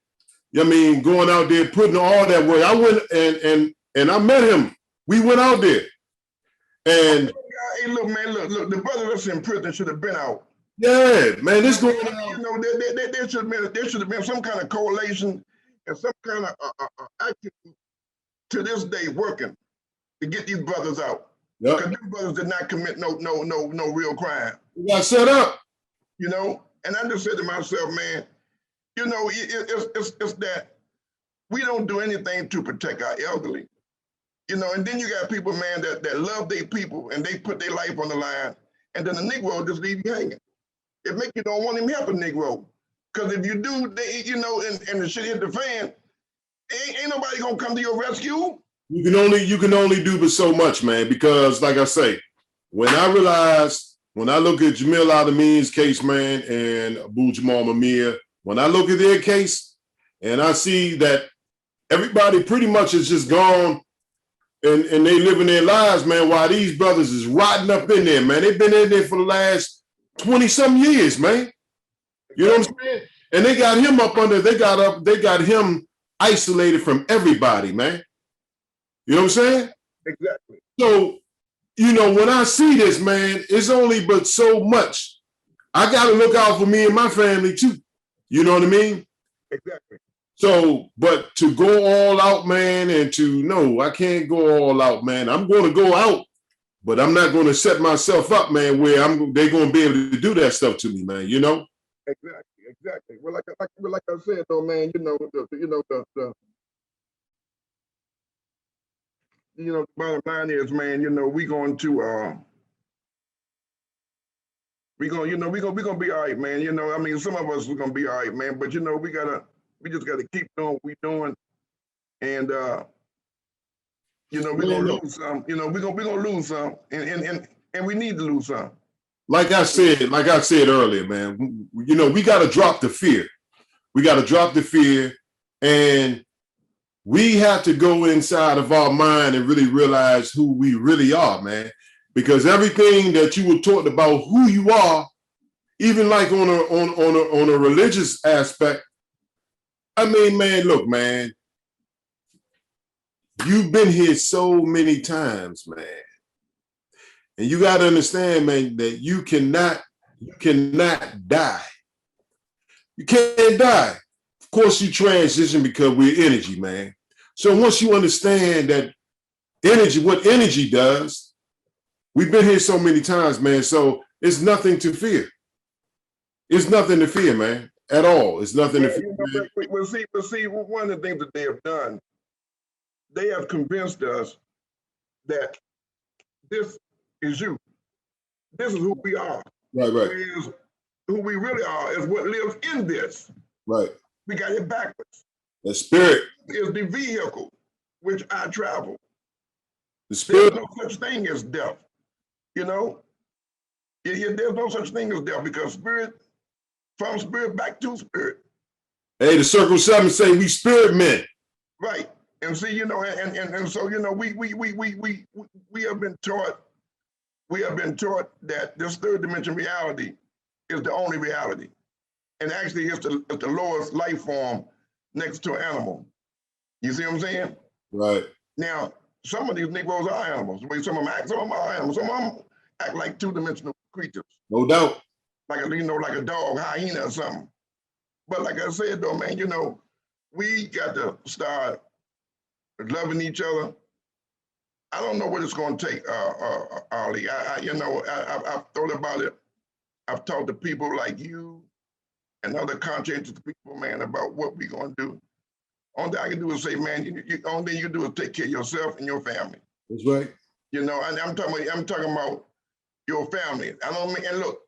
I mean, going out there, putting all that work. I went and I met him. We went out there. And hey, look, man, look, the brother that's in prison should have been out. Yeah, man, this going on. You know, there should have been some kind of correlation and some kind of action to this day working to get these brothers out. Because these brothers did not commit no real crime. We got set up. You know, and I just said to myself, man, you know, it's that we don't do anything to protect our elderly. You know, and then you got people, man, that love their people and they put their life on the line, and then the Negro just leave you hanging. It make you don't want him to help a Negro. Because if you do, you know, and the shit hit the fan, ain't nobody gonna come to your rescue. You can only do but so much, man, because like I say, when I look at Jamil Alameen's case, man, and Abu Jamal Mamiya, when I look at their case and I see that everybody pretty much is just gone and they living their lives, man, while these brothers is rotting up in there, man. They've been in there for the last 20-some years, man. You know what I'm saying? And they got him up under, they got him isolated from everybody, man. You know what I'm saying? Exactly. So, you know, when I see this, man, it's only but so much. I got to look out for me and my family too. You know what I mean? Exactly. So, but to go all out, man, and no, I can't go all out, man. I'm going to go out, but I'm not going to set myself up, man, where they're going to be able to do that stuff to me, man, you know? Exactly. Well, like I said, though, man, the bottom line is, man, you know, we're gonna be all right, man. You know, I mean, some of us are gonna be all right, man. But you know, we just gotta keep doing what we're doing, and you know, we're gonna lose some. You know, we're gonna lose some, and we need to lose some. Like I said earlier, man. You know, we gotta drop the fear. We gotta drop the fear, and we have to go inside of our mind and really realize who we really are, man. Because everything that you were taught about who you are, even like on a religious aspect, I mean, man, look, man, you've been here so many times, man. And you got to understand, man, that you cannot die. You can't die. Of course, you transition because we're energy, man. So once you understand that energy, what energy does, we've been here so many times, man. So it's nothing to fear. It's nothing to fear, man, at all. It's nothing to fear. Well, see, one of the things that they have done, they have convinced us that this is you. This is who we are. Right. Whereas who we really are is what lives in this. Right. We got it backwards. The spirit is the vehicle which I travel. The spirit. There's no such thing as death. You know, there's no such thing as death because spirit, from spirit back to spirit. Hey, the Circle 7 say we spirit men. Right. And see, you know, and so, you know, we have been taught that this third dimension reality is the only reality. And actually it's the lowest life form next to an animal. You see what I'm saying? Right. Now, some of these Negroes are animals. Some of them are animals. Some of them act like two-dimensional creatures. No doubt. Like like a dog, hyena or something. But like I said though, man, we got to start loving each other. I don't know what it's going to take, Ali. I've thought about it. I've talked to people like you and other conscientious people, man, about what we're going to do. Only thing I can do is say, man, only thing you can do is take care of yourself and your family. That's right. And I'm talking about your family. I don't mean, and look,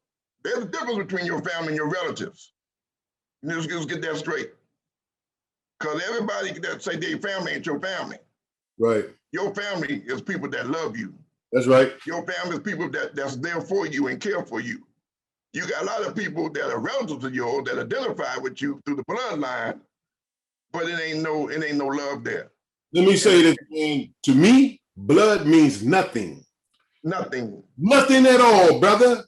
there's a difference between your family and your relatives. Let's get that straight. Because everybody that say their family ain't your family. Right. Your family is people that love you. That's right. Your family is people that's there for you and care for you. You got a lot of people that are relatives of yours that identify with you through the bloodline, but it ain't no love there. Let me say this, man. To me, blood means nothing. Nothing. Nothing at all, brother.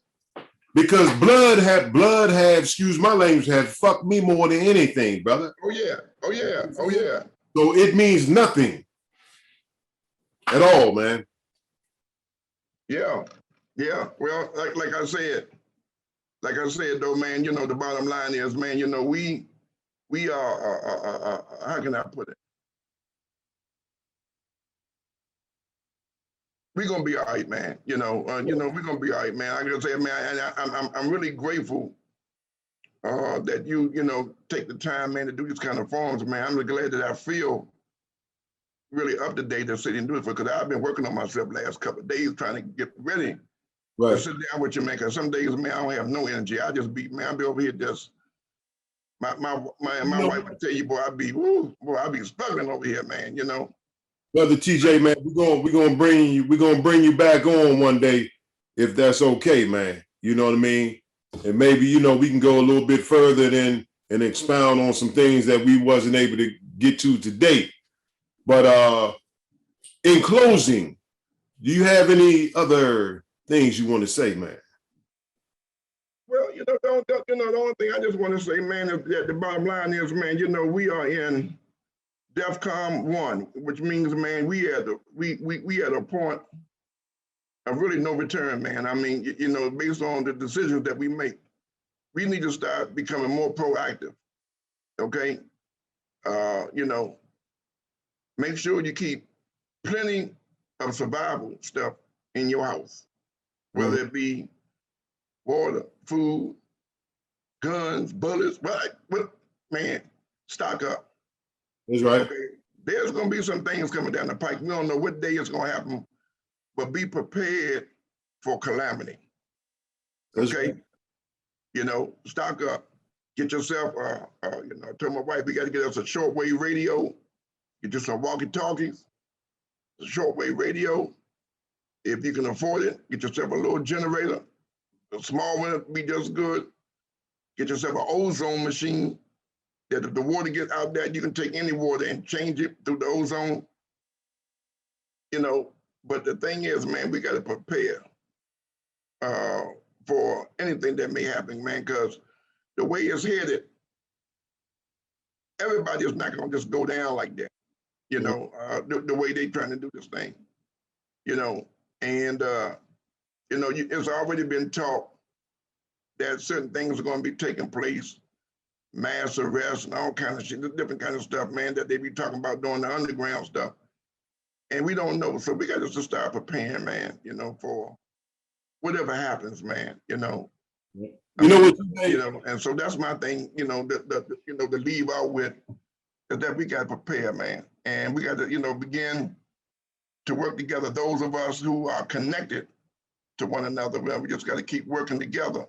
Because blood have, excuse my language, have fucked me more than anything, brother. Oh yeah. Oh yeah. Oh yeah. So it means nothing at all, man. Yeah. Yeah. Well, like I said though, man, the bottom line is, man, we are, how can I put it? We're gonna be all right, man. We're gonna be all right, man. I gotta say, man, I'm really grateful that you take the time, man, to do these kind of forums, man. I'm really glad that I feel really up to date to sit and do it because I've been working on myself last couple of days trying to get ready to sit down with you, man. Because some days, man, I don't have no energy. I'll be over here just. My wife would tell you, boy, I'd be struggling over here, man. Brother TJ, man, we're gonna bring you back on one day, if that's okay, man. You know what I mean? And maybe we can go a little bit further then and expound on some things that we wasn't able to get to today. But in closing, do you have any other things you want to say, man? Well, the only thing I just want to say, man, is that the bottom line is, man, we are in DEFCON 1, which means, man, we at a point of really no return, man. I mean, based on the decisions that we make, we need to start becoming more proactive. Okay, make sure you keep plenty of survival stuff in your house, whether it be water, food, guns, bullets. But man, stock up. That's right. Okay. There's going to be some things coming down the pike. We don't know what day it's going to happen, but be prepared for calamity. Okay. Right. Stock up. Get yourself, I told my wife, we got to get us a shortwave radio. Get you some walkie-talkies, a shortwave radio. If you can afford it, get yourself a little generator. A small one would be just good. Get yourself an ozone machine that if the water gets out there, you can take any water and change it through the ozone. But the thing is, man, we got to prepare for anything that may happen, man, because the way it's headed, everybody is not going to just go down like that, the way they trying to do this thing, and, it's already been taught that certain things are going to be taking place, mass arrests and all kinds of shit, different kind of stuff, man, that they be talking about doing the underground stuff. And we don't know. So we got to just start preparing, man, for whatever happens, man, and so that's my thing, to leave out with is that we got to prepare, man. And we got to, begin to work together. Those of us who are connected to one another, man, we just got to keep working together,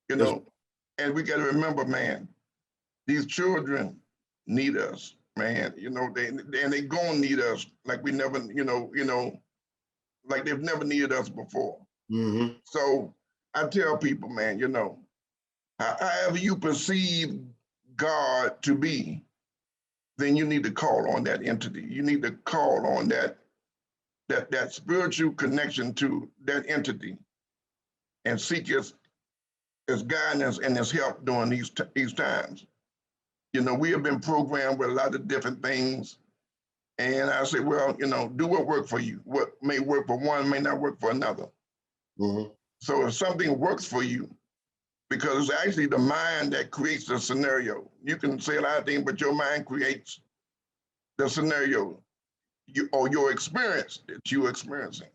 and we got to remember, man, these children need us, man. They gonna need us like we never, like they've never needed us before. Mm-hmm. So I tell people, man, however you perceive God to be, then you need to call on that entity. You need to call on that spiritual connection to that entity and seek his his guidance and his help during these times. You know, we have been programmed with a lot of different things. And I say, well, you know, do what works for you. What may work for one may not work for another. Mm-hmm. So if something works for you, because it's actually the mind that creates the scenario. You can say a lot of things, but your mind creates the scenario or your experience that you're experiencing.